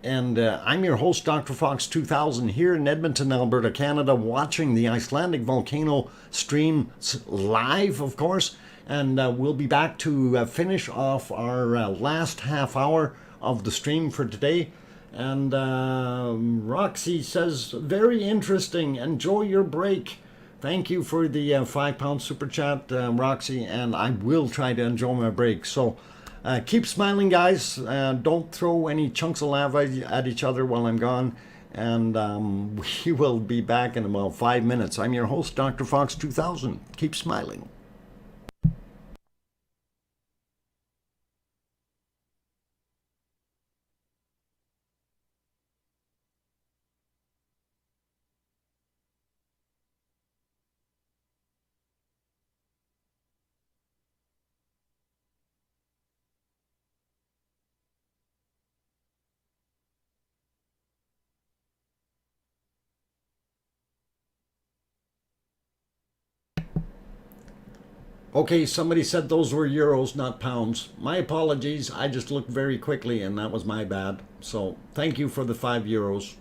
And I'm your host, DrFox2000, here in Edmonton, Alberta, Canada, watching the Icelandic volcano stream live, of course. And we'll be back to finish off our last half hour of the stream for today. And Roxy says, very interesting. Enjoy your break. Thank you for the £5 super chat, Roxy, and I will try to enjoy my break. So keep smiling, guys. Don't throw any chunks of lava at each other while I'm gone. And we will be back in about 5 minutes. I'm your host, DrFox2000. Keep smiling. Okay, somebody said those were euros, not pounds. My apologies. I just looked very quickly, and that was my bad. So thank you for the €5.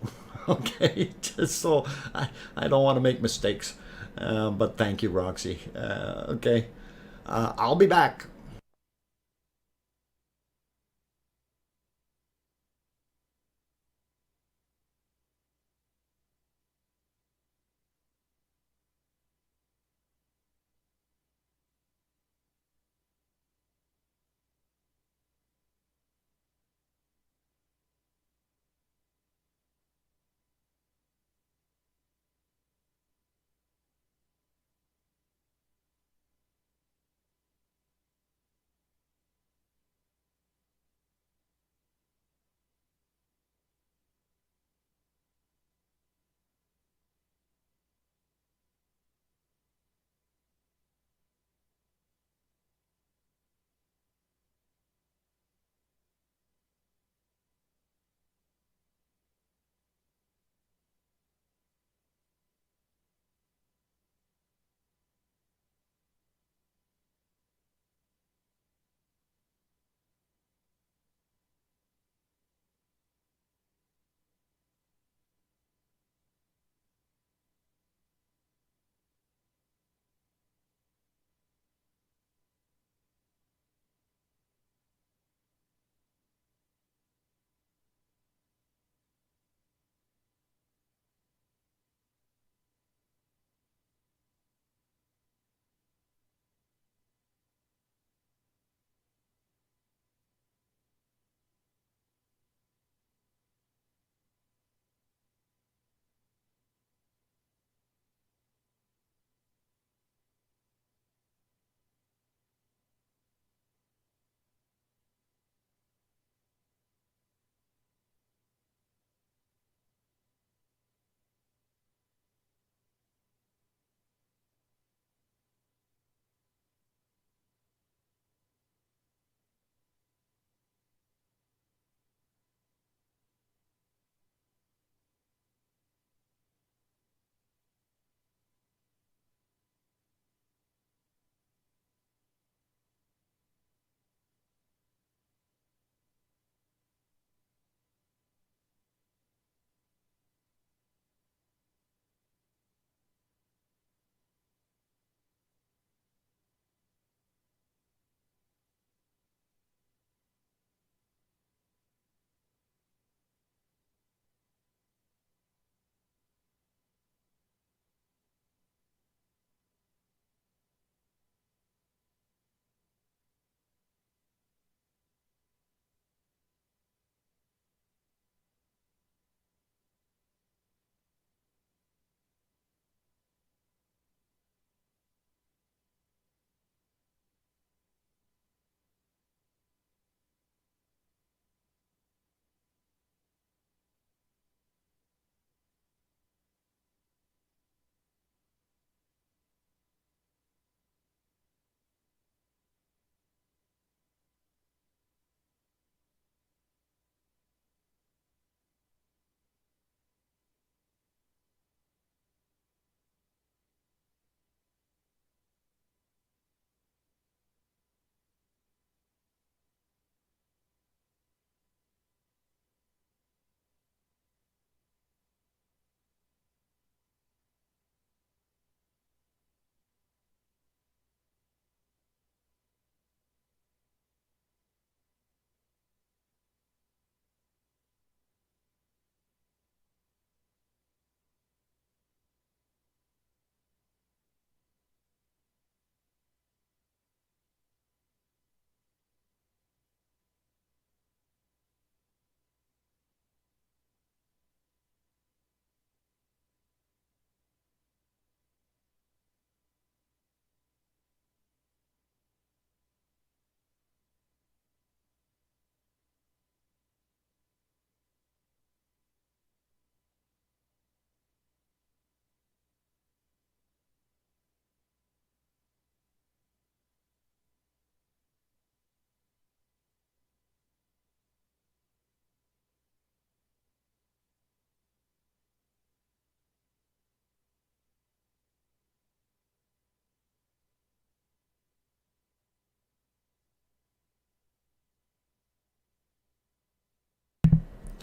Okay, just so I don't want to make mistakes. But thank you, Roxy. Okay, I'll be back.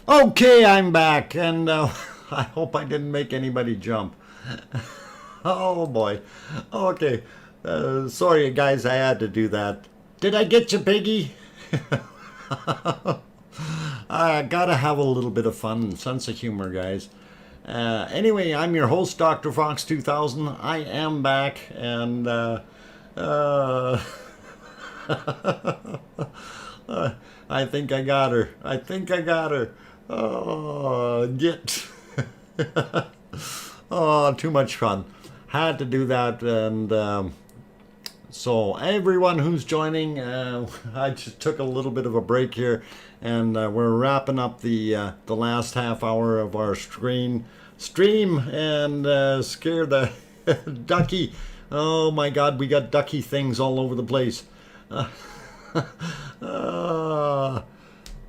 Okay, I'm back, and I hope I didn't make anybody jump. Oh boy. Okay. Sorry, guys, I had to do that. Did I get you, Piggy? I gotta have a little bit of fun and sense of humor, guys. Anyway, I'm your host, DrFox2000. I am back, and I think I got her. I think I got her. Oh, get. Oh, too much fun. Had to do that, and so everyone who's joining, I just took a little bit of a break here, and we're wrapping up the last half hour of our stream, and scared the ducky. Oh my God, we got ducky things all over the place.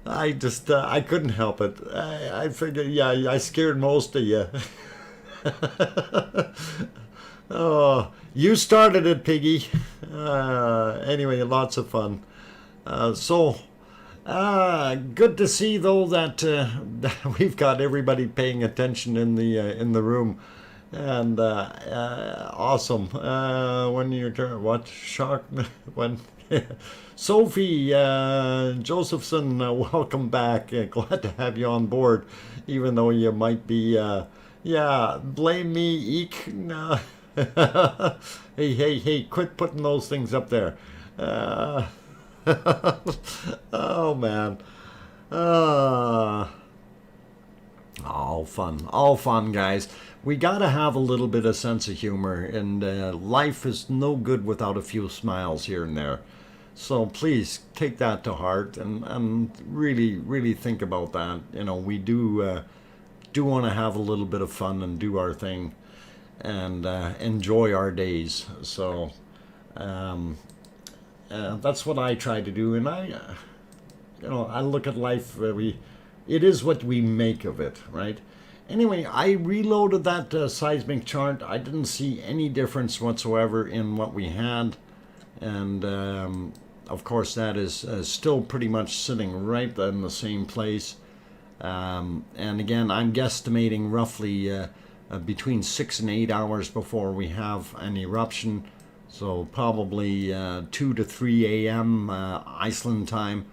I just, I couldn't help it. I figured, yeah, I scared most of you. Oh, you started it, Piggy. Anyway, lots of fun. Good to see though that we've got everybody paying attention in the room, and awesome. When your turn, what shark? When Sophie Josephson, welcome back. Glad to have you on board, even though you might be, yeah, blame me, eek. No. Hey, quit putting those things up there. Oh, man. All fun, guys. We gotta have a little bit of sense of humor, and life is no good without a few smiles here and there. So please take that to heart, and really think about that. You know, we do want to have a little bit of fun and do our thing, and enjoy our days. So that's what I try to do, and I look at life. It is what we make of it, right? Anyway, I reloaded that seismic chart. I didn't see any difference whatsoever in what we had, and of course that is still pretty much sitting right in the same place. And again, I'm guesstimating roughly between 6 and 8 hours before we have an eruption. So probably 2 to 3 a.m. Iceland time,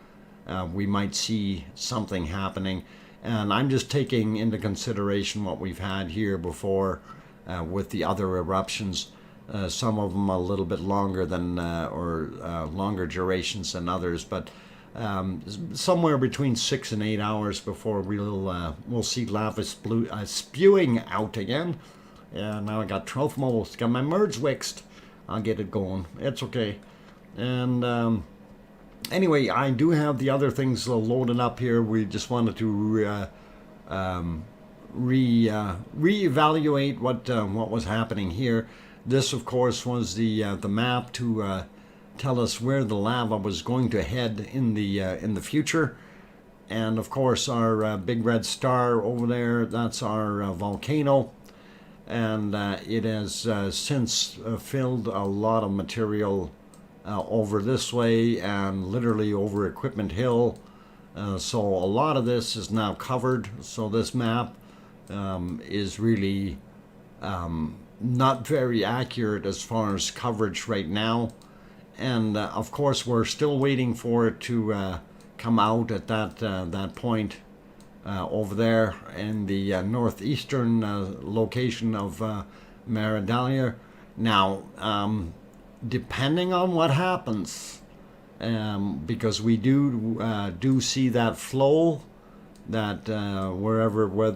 we might see something happening. And I'm just taking into consideration what we've had here before with the other eruptions. Some of them a little bit longer than, longer durations than others, but somewhere between 6 and 8 hours before we'll see lava spewing out again. And now I got Trothmos, got my merge wixed. I'll get it going. It's okay. And anyway, I do have the other things loaded up here. We just wanted to reevaluate what was happening here. This, of course, was the map to tell us where the lava was going to head in the future. And of course, our big red star over there, that's our volcano. And it has since filled a lot of material over this way and literally over Equipment Hill. So a lot of this is now covered. So this map is really not very accurate as far as coverage right now. And of course, we're still waiting for it to come out at that point over there in the northeastern location of Fagradalsfjall. Now, depending on what happens, because we do see that flow, that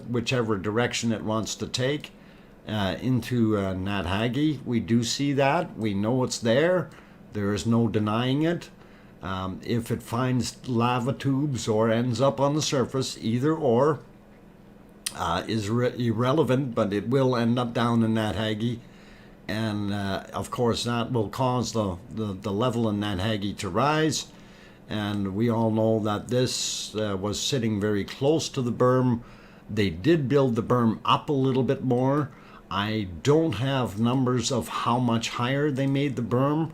whichever direction it wants to take into Nathagi, we do see that. We know it's there. There is no denying it. If it finds lava tubes or ends up on the surface, either or is irrelevant, but it will end up down in Nathagi. And of course that will cause the level in Nathagi to rise. And we all know that this was sitting very close to the berm. They did build the berm up a little bit more. I don't have numbers of how much higher they made the berm.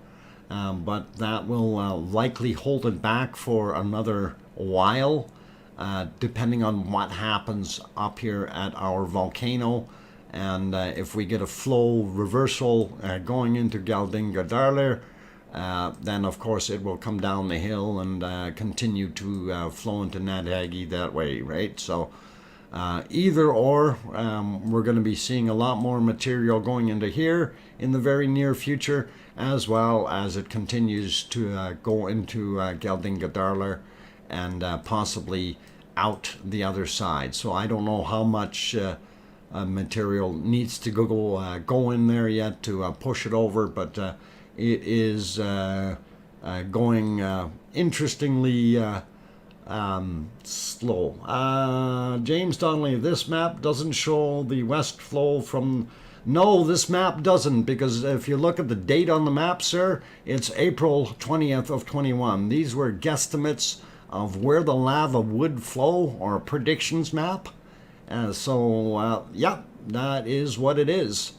But that will likely hold it back for another while. depending on what happens up here at our volcano. And if we get a flow reversal going into Geldingadarlir, then of course it will come down the hill and continue to flow into Nadhagi that way, right? So either or, we're going to be seeing a lot more material going into here in the very near future, as well as it continues to go into Geldingadarlir and possibly out the other side. So I don't know how much material needs to go in there yet to push it over, but it is going interestingly slow. James Donnelly, this map doesn't show the west flow from... No, this map doesn't, because if you look at the date on the map, sir, it's April 20th of 21. These were guesstimates of where the lava would flow, or a predictions map. So yeah, that is what it is,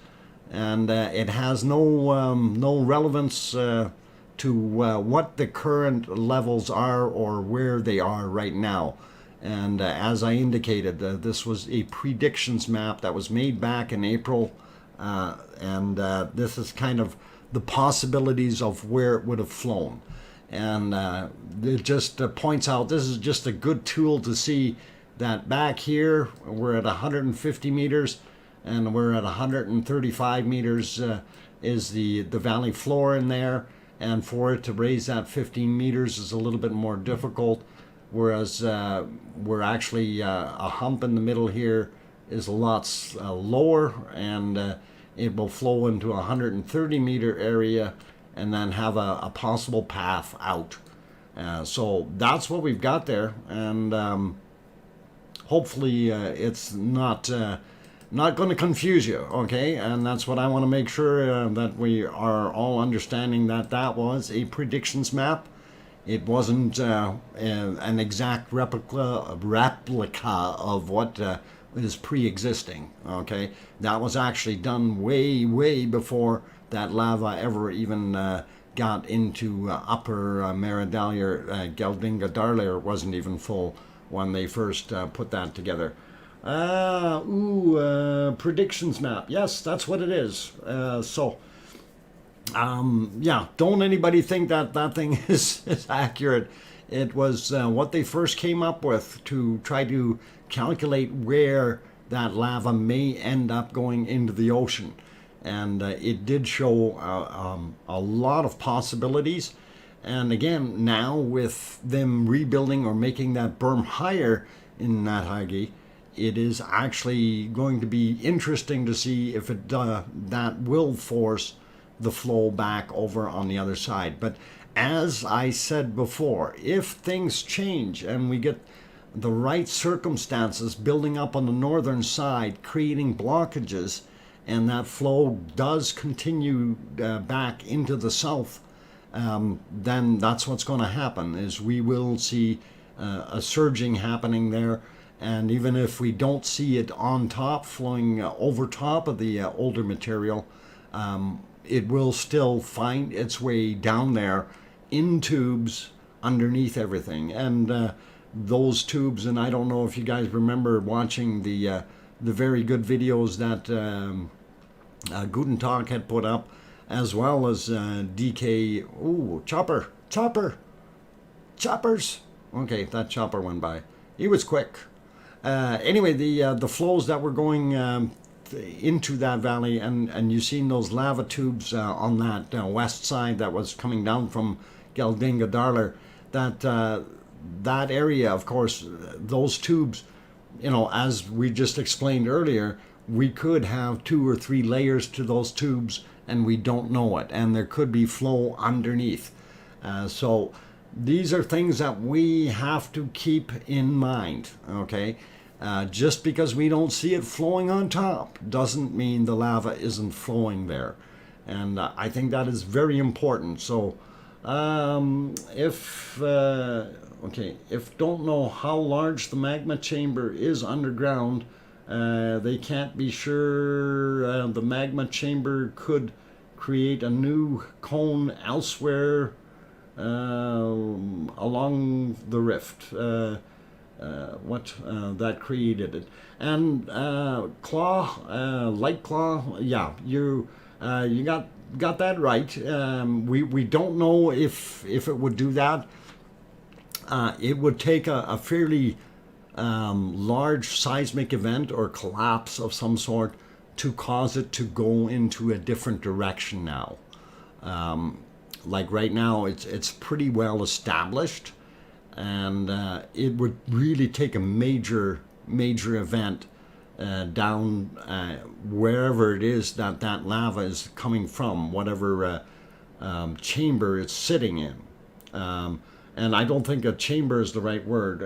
and it has no relevance to what the current levels are or where they are right now. And as I indicated, this was a predictions map that was made back in April, and this is kind of the possibilities of where it would have flown. And it just points out, this is just a good tool to see that back here we're at 150 meters and we're at 135 meters is the valley floor in there, and for it to raise that 15 meters is a little bit more difficult, whereas we're actually a hump in the middle here is a lot lower, and it will flow into a 130 meter area and then have a possible path out. So that's what we've got there, and hopefully it's not going to confuse you, okay? And that's what I want to make sure that we are all understanding, that that was a predictions map. It wasn't an exact replica of what is pre-existing, okay? That was actually done way before that lava ever even got into upper Meridalier. Geldingadarlir wasn't even full when they first put that together. Predictions map. Yes, that's what it is. Yeah, don't anybody think that that thing is accurate. It was what they first came up with to try to calculate where that lava may end up going into the ocean. And it did show a lot of possibilities. And again, now with them rebuilding or making that berm higher in Nadhagi, it is actually going to be interesting to see if it that will force the flow back over on the other side. But as I said before, if things change and we get the right circumstances building up on the northern side, creating blockages, and that flow does continue back into the south, then that's what's going to happen, is we will see a surging happening there. And even if we don't see it on top, flowing over top of the older material, it will still find its way down there in tubes underneath everything. And those tubes, and I don't know if you guys remember watching the very good videos that Guten Tag had put up, as well as DK. Ooh, choppers. Okay, that chopper went by. He was quick. Anyway, the flows that were going into that valley, and you've seen those lava tubes on that west side that was coming down from Geldingadarlir, that area, of course, those tubes, you know, as we just explained earlier, we could have 2 or 3 layers to those tubes and we don't know it, and there could be flow underneath. So these are things that we have to keep in mind, okay? Just because we don't see it flowing on top doesn't mean the lava isn't flowing there. And I think that is very important. So if don't know how large the magma chamber is underground, they can't be sure. The magma chamber could create a new cone elsewhere along the rift. that created it. And claw, light claw, yeah, you got that right. We don't know if it would do that. It would take a fairly large seismic event or collapse of some sort to cause it to go into a different direction now. Like right now, it's pretty well established, and it would really take a major event down wherever it is that lava is coming from, whatever chamber it's sitting in. And I don't think a chamber is the right word.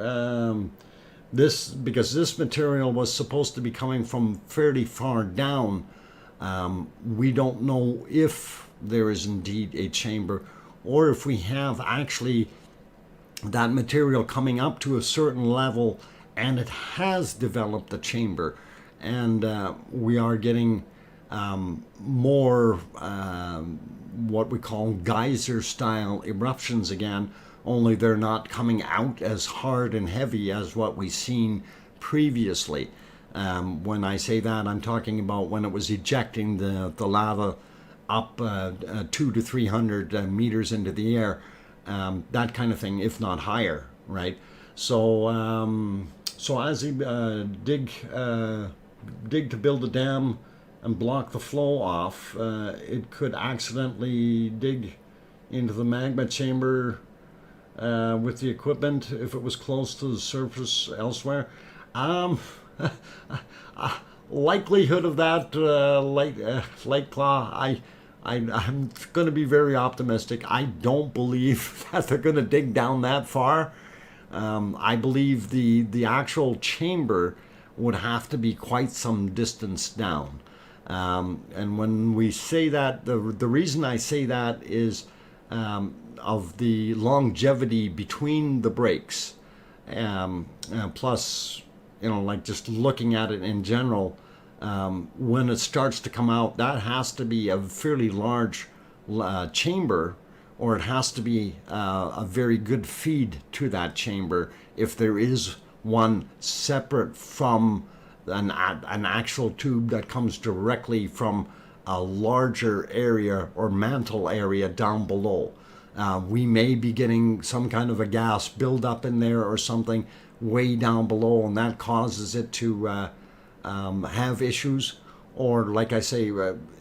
Because this material was supposed to be coming from fairly far down, we don't know if there is indeed a chamber, or if we have actually that material coming up to a certain level and it has developed a chamber, and we are getting more what we call geyser style eruptions again, only they're not coming out as hard and heavy as what we've seen previously. When I say that, I'm talking about when it was ejecting the lava up 200 to 300 meters into the air, that kind of thing, if not higher, right? So as he dig to build a dam and block the flow off, it could accidentally dig into the magma chamber with the equipment if it was close to the surface elsewhere. Likelihood of that, light claw, I'm going to be very optimistic. I don't believe that they're going to dig down that far. I believe the actual chamber would have to be quite some distance down. And when we say that, the reason I say that is of the longevity between the breaks. Plus, like just looking at it in general, when it starts to come out, that has to be a fairly large chamber, or it has to be a very good feed to that chamber if there is one separate from an actual tube that comes directly from a larger area or mantle area down below. We may be getting some kind of a gas buildup in there or something way down below, and that causes it to have issues. Or like I say,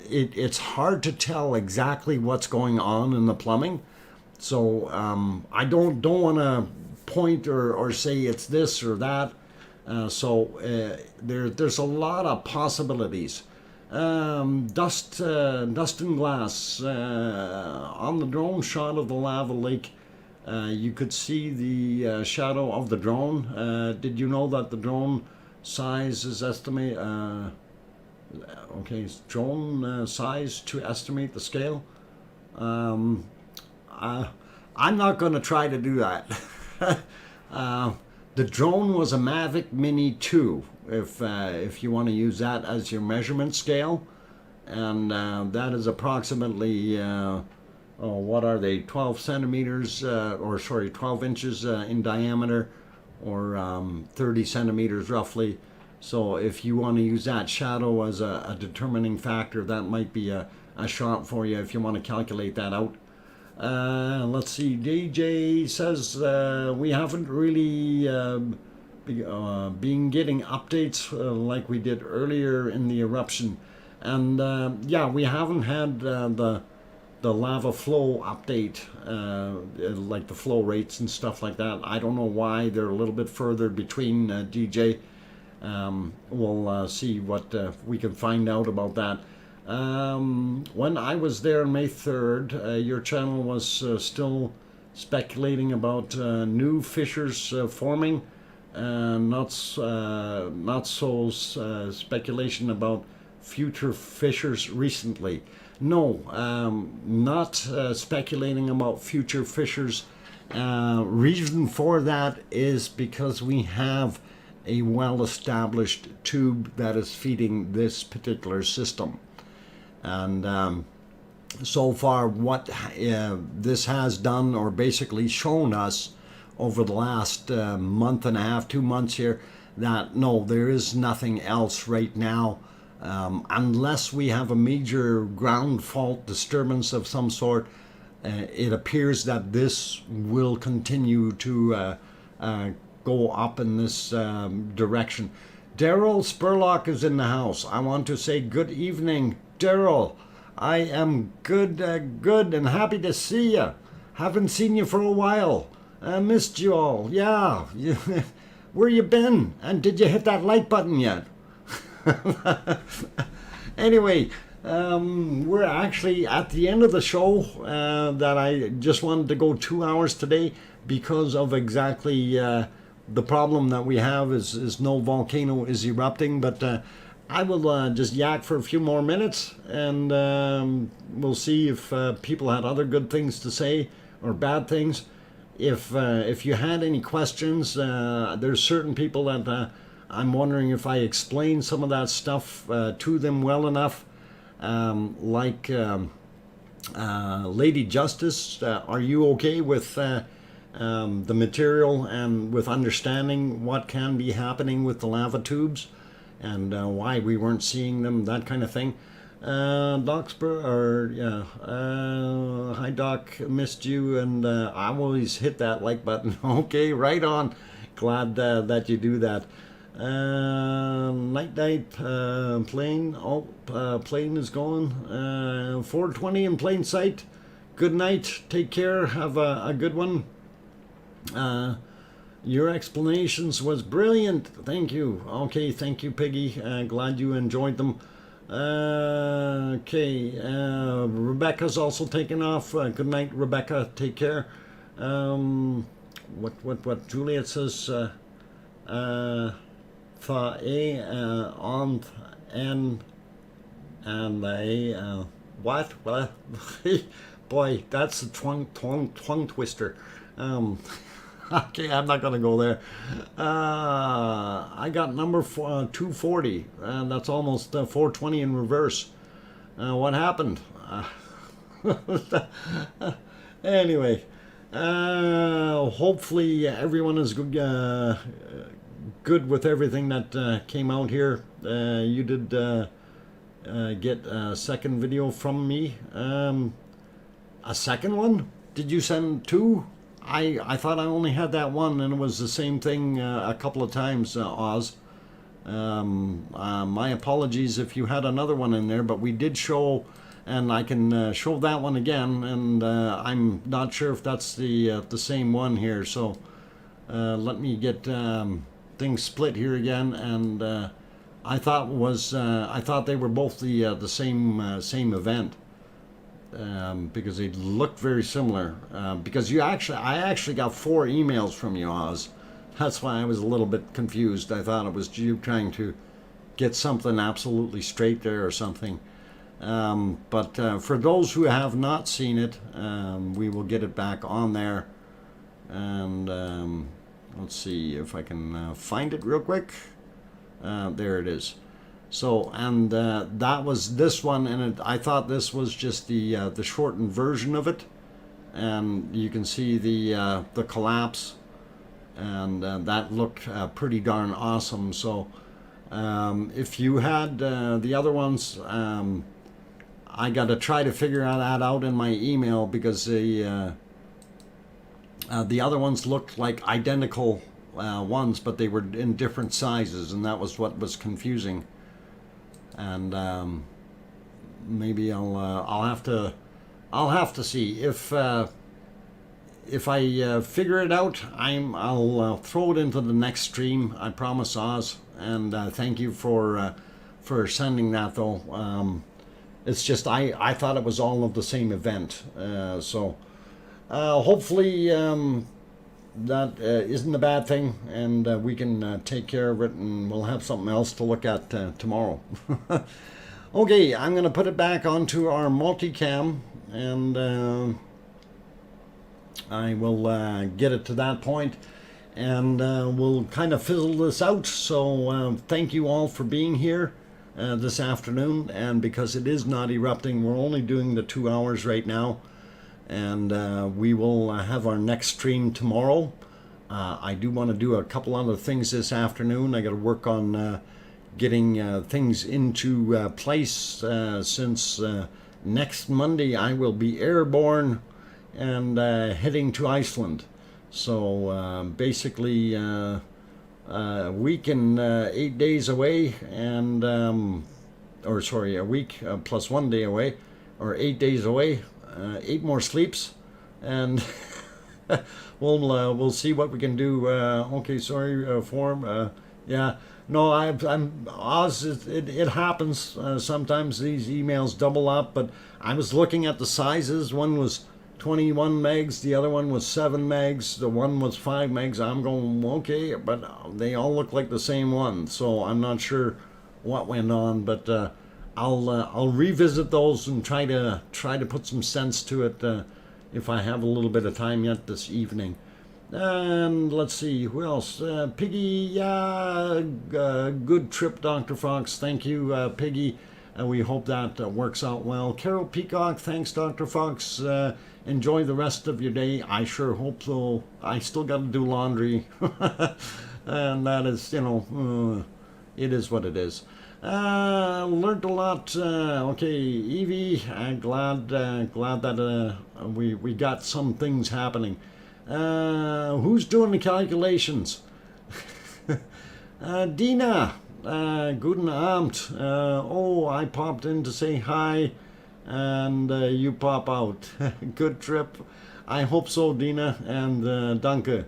it's hard to tell exactly what's going on in the plumbing. So I don't want to point or say it's this or that. There's a lot of possibilities. Dust and glass. On the drone shot of the lava lake, you could see the shadow of the drone. Did you know that the drone size is estimated? Drone size to estimate the scale. I'm not going to try to do that. The drone was a Mavic Mini 2, if you want to use that as your measurement scale, and that is approximately what are they, 12 centimeters 12 inches in diameter, or 30 centimeters roughly. So if you want to use that shadow as a determining factor, that might be a shot for you if you want to calculate that out. Let's see, DJ says we haven't really been getting updates like we did earlier in the eruption. And yeah, we haven't had the lava flow update, like the flow rates and stuff like that. I don't know why they're a little bit further between, DJ. We'll see what we can find out about that. When I was there on May 3rd, your channel was still speculating about new fissures forming, not so speculation about future fissures recently. No, not speculating about future fissures. Reason for that is because we have a well-established tube that is feeding this particular system. And so far what this has done, or basically shown us, over the last month and a half, 2 months here, that no, there is nothing else right now, unless we have a major ground fault disturbance of some sort. It appears that this will continue to go up in this direction. Daryl Spurlock is in the house. I want to say good evening, Daryl. I am good and happy to see you. Haven't seen you for a while. I missed you all. Yeah. Where you been? And did you hit that like button yet? Anyway, we're actually at the end of the show. That I just wanted to go 2 hours today because of exactly the problem that we have is no volcano is erupting. But I will just yak for a few more minutes, and we'll see if people had other good things to say or bad things. If you had any questions, there's certain people that I'm wondering if I explained some of that stuff to them well enough. Like Lady Justice, are you okay with the material and with understanding what can be happening with the lava tubes and why we weren't seeing them, that kind of thing? Docspur, or yeah, hi Doc, missed you, and I always hit that like button. Okay, right on. Glad that you do that. Night plane. Oh, plane is gone. 420 in plain sight. Good night. Take care. Have a good one. Your explanations was brilliant. Thank you. Okay, thank you, Piggy. Glad you enjoyed them. Okay, Rebecca's also taken off. Good night, Rebecca. Take care. What Juliet says, on and what? Boy, that's a tongue twister. Okay, I'm not gonna go there. I got number 240, and that's almost 420 in reverse. What happened? Anyway, hopefully everyone is good with everything that came out here. You did get a second video from me. A second one? Did you send two? I thought I only had that one, and it was the same thing a couple of times, Oz. My apologies if you had another one in there, but we did show, and I can show that one again, and I'm not sure if that's the same one here. So let me get things split here again, and I thought they were both the same event. Because they looked very similar. Because I actually got 4 emails from you, Oz. That's why I was a little bit confused. I thought it was you trying to get something absolutely straight there or something. But for those who have not seen it, we will get it back on there. And let's see if I can find it real quick. There it is. So, and that was this one, and I thought this was just the shortened version of it, and you can see the collapse, and that looked pretty darn awesome. So, if you had the other ones, I got to try to figure that out in my email, because the other ones looked like identical ones, but they were in different sizes, and that was what was confusing. And maybe I'll have to see if I figure it out. I'll throw it into the next stream. I promise, Oz. And thank you for sending that, though. It's just I thought it was all of the same event. So hopefully that isn't a bad thing, and we can take care of it, and we'll have something else to look at tomorrow. Okay, I'm going to put it back onto our multicam, and I will get it to that point, and we'll kind of fizzle this out. So thank you all for being here this afternoon, and because it is not erupting, we're only doing the 2 hours right now. And we will have our next stream tomorrow. I do want to do a couple other things this afternoon. I got to work on getting things into place since next Monday I will be airborne and heading to Iceland. So basically a week and 8 days away, and or sorry, a week plus 1 day away, or 8 days away, 8 more sleeps, and we'll see what we can do. Okay, sorry, form. Yeah, no, I'm Oz. It happens sometimes. These emails double up, but I was looking at the sizes. One was 21 megs, the other one was 7 megs, the one was 5 megs. I'm going, okay, but they all look like the same one, so I'm not sure what went on, but I'll revisit those and try to put some sense to it if I have a little bit of time yet this evening. And let's see, who else? Piggy, yeah, good trip, Dr. Fox. Thank you, Piggy. We hope that works out well. Carol Peacock, thanks, Dr. Fox. Enjoy the rest of your day. I sure hope so. I still got to do laundry. And that is, you know, it is what it is. Learned a lot. Okay, Evie, I'm glad that we got some things happening. Who's doing the calculations? Dina, guten Abend. Oh, I popped in to say hi, and you pop out. Good trip. I hope so, Dina, and danke.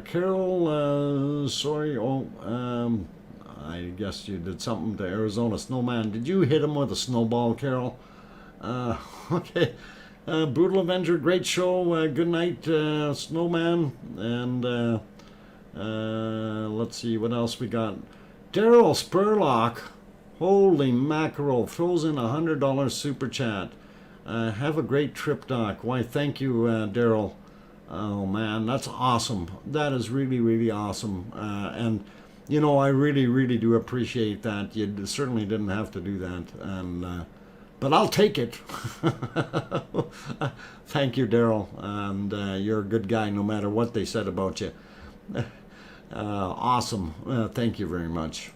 Carol, sorry. Oh, I guess you did something to Arizona Snowman. Did you hit him with a snowball, Carol? Okay. Brutal Avenger, great show. Good night, Snowman. And let's see what else we got. Daryl Spurlock, holy mackerel, throws in $100 super chat. Have a great trip, Doc. Why, thank you, Daryl. Oh man, that's awesome. That is really, really awesome. And you know, I really, really do appreciate that. You certainly didn't have to do that, and but I'll take it. Thank you, Daryl, and you're a good guy no matter what they said about you. Awesome. Thank you very much.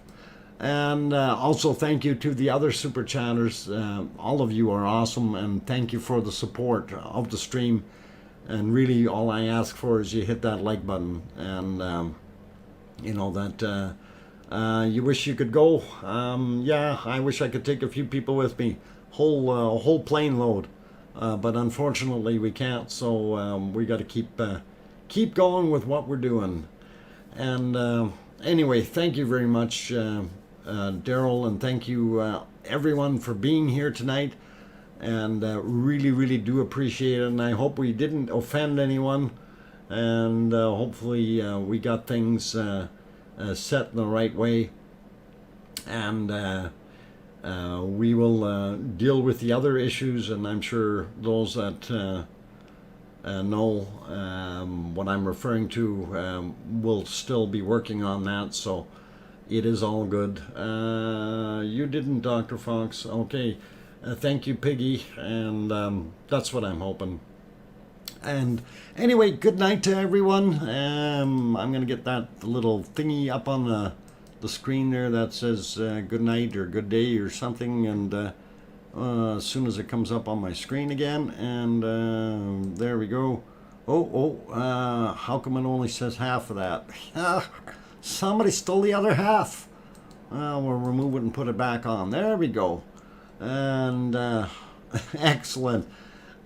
And also thank you to the other super chatters. All of you are awesome, and thank you for the support of the stream. And really, all I ask for is you hit that like button, and you know that you wish you could go. Yeah, I wish I could take a few people with me, whole plane load, but unfortunately we can't. So we got to keep going with what we're doing. And anyway, thank you very much, Daryl, and thank you everyone for being here tonight. And really, really do appreciate it. And I hope we didn't offend anyone. And hopefully we got things set in the right way. And we will deal with the other issues. And I'm sure those that know what I'm referring to will still be working on that. So it is all good. You didn't, Dr. Fox. Okay. Thank you, Piggy. And that's what I'm hoping. And anyway, good night to everyone. I'm going to get that little thingy up on the screen there that says good night or good day or something. And as soon as it comes up on my screen again. And there we go. How come it only says half of that? Somebody stole the other half. We'll remove it and put it back on. There we go. And excellent.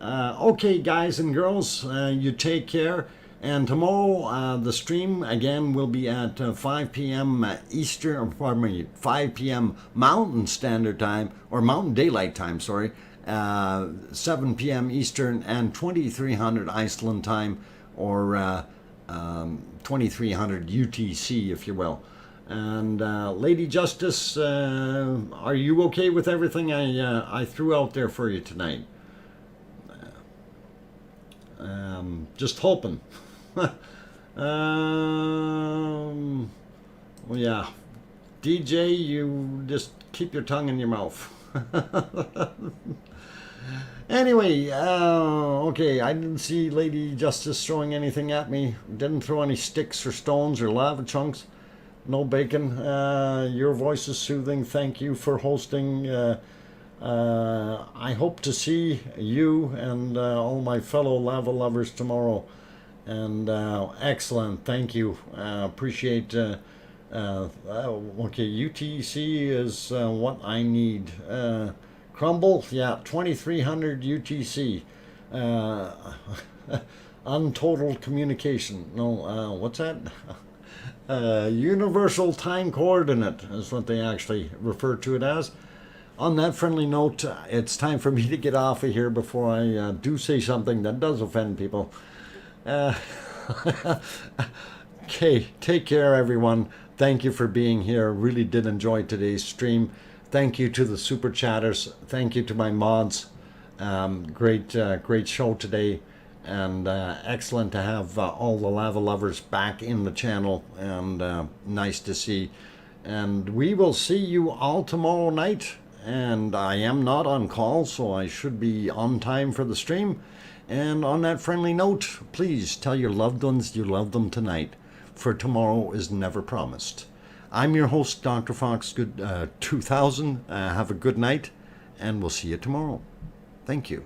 Okay, guys and girls, you take care. And tomorrow the stream again will be at 5 p.m. Eastern, pardon me, 5 p.m. Mountain Standard Time, or Mountain Daylight Time, sorry, 7 p.m. Eastern, and 2300 Iceland Time, or 2300 UTC, if you will. And Lady Justice, are you okay with everything I threw out there for you tonight? Just hoping. Well, yeah. DJ, you just keep your tongue in your mouth. Anyway, okay, I didn't see Lady Justice throwing anything at me. Didn't throw any sticks or stones or lava chunks. No bacon. Your voice is soothing. Thank you for hosting. I hope to see you and all my fellow lava lovers tomorrow. And excellent. Thank you. Appreciate. Okay, UTC is what I need. Crumble, yeah, 2300 UTC. Untotaled communication. No, what's that? Universal time coordinate is what they actually refer to it as. On that friendly note, it's time for me to get off of here before I do say something that does offend people. Okay, take care, everyone. Thank you for being here. Really did enjoy today's stream. Thank you to the super chatters. Thank you to my mods. Great show today, and excellent to have all the lava lovers back in the channel, and nice to see. And we will see you all tomorrow night. And I am not on call, so I should be on time for the stream. And on that friendly note, please tell your loved ones you love them tonight, for tomorrow is never promised. I'm your host, DrFox2000. Have a good night, and we'll see you tomorrow. Thank you.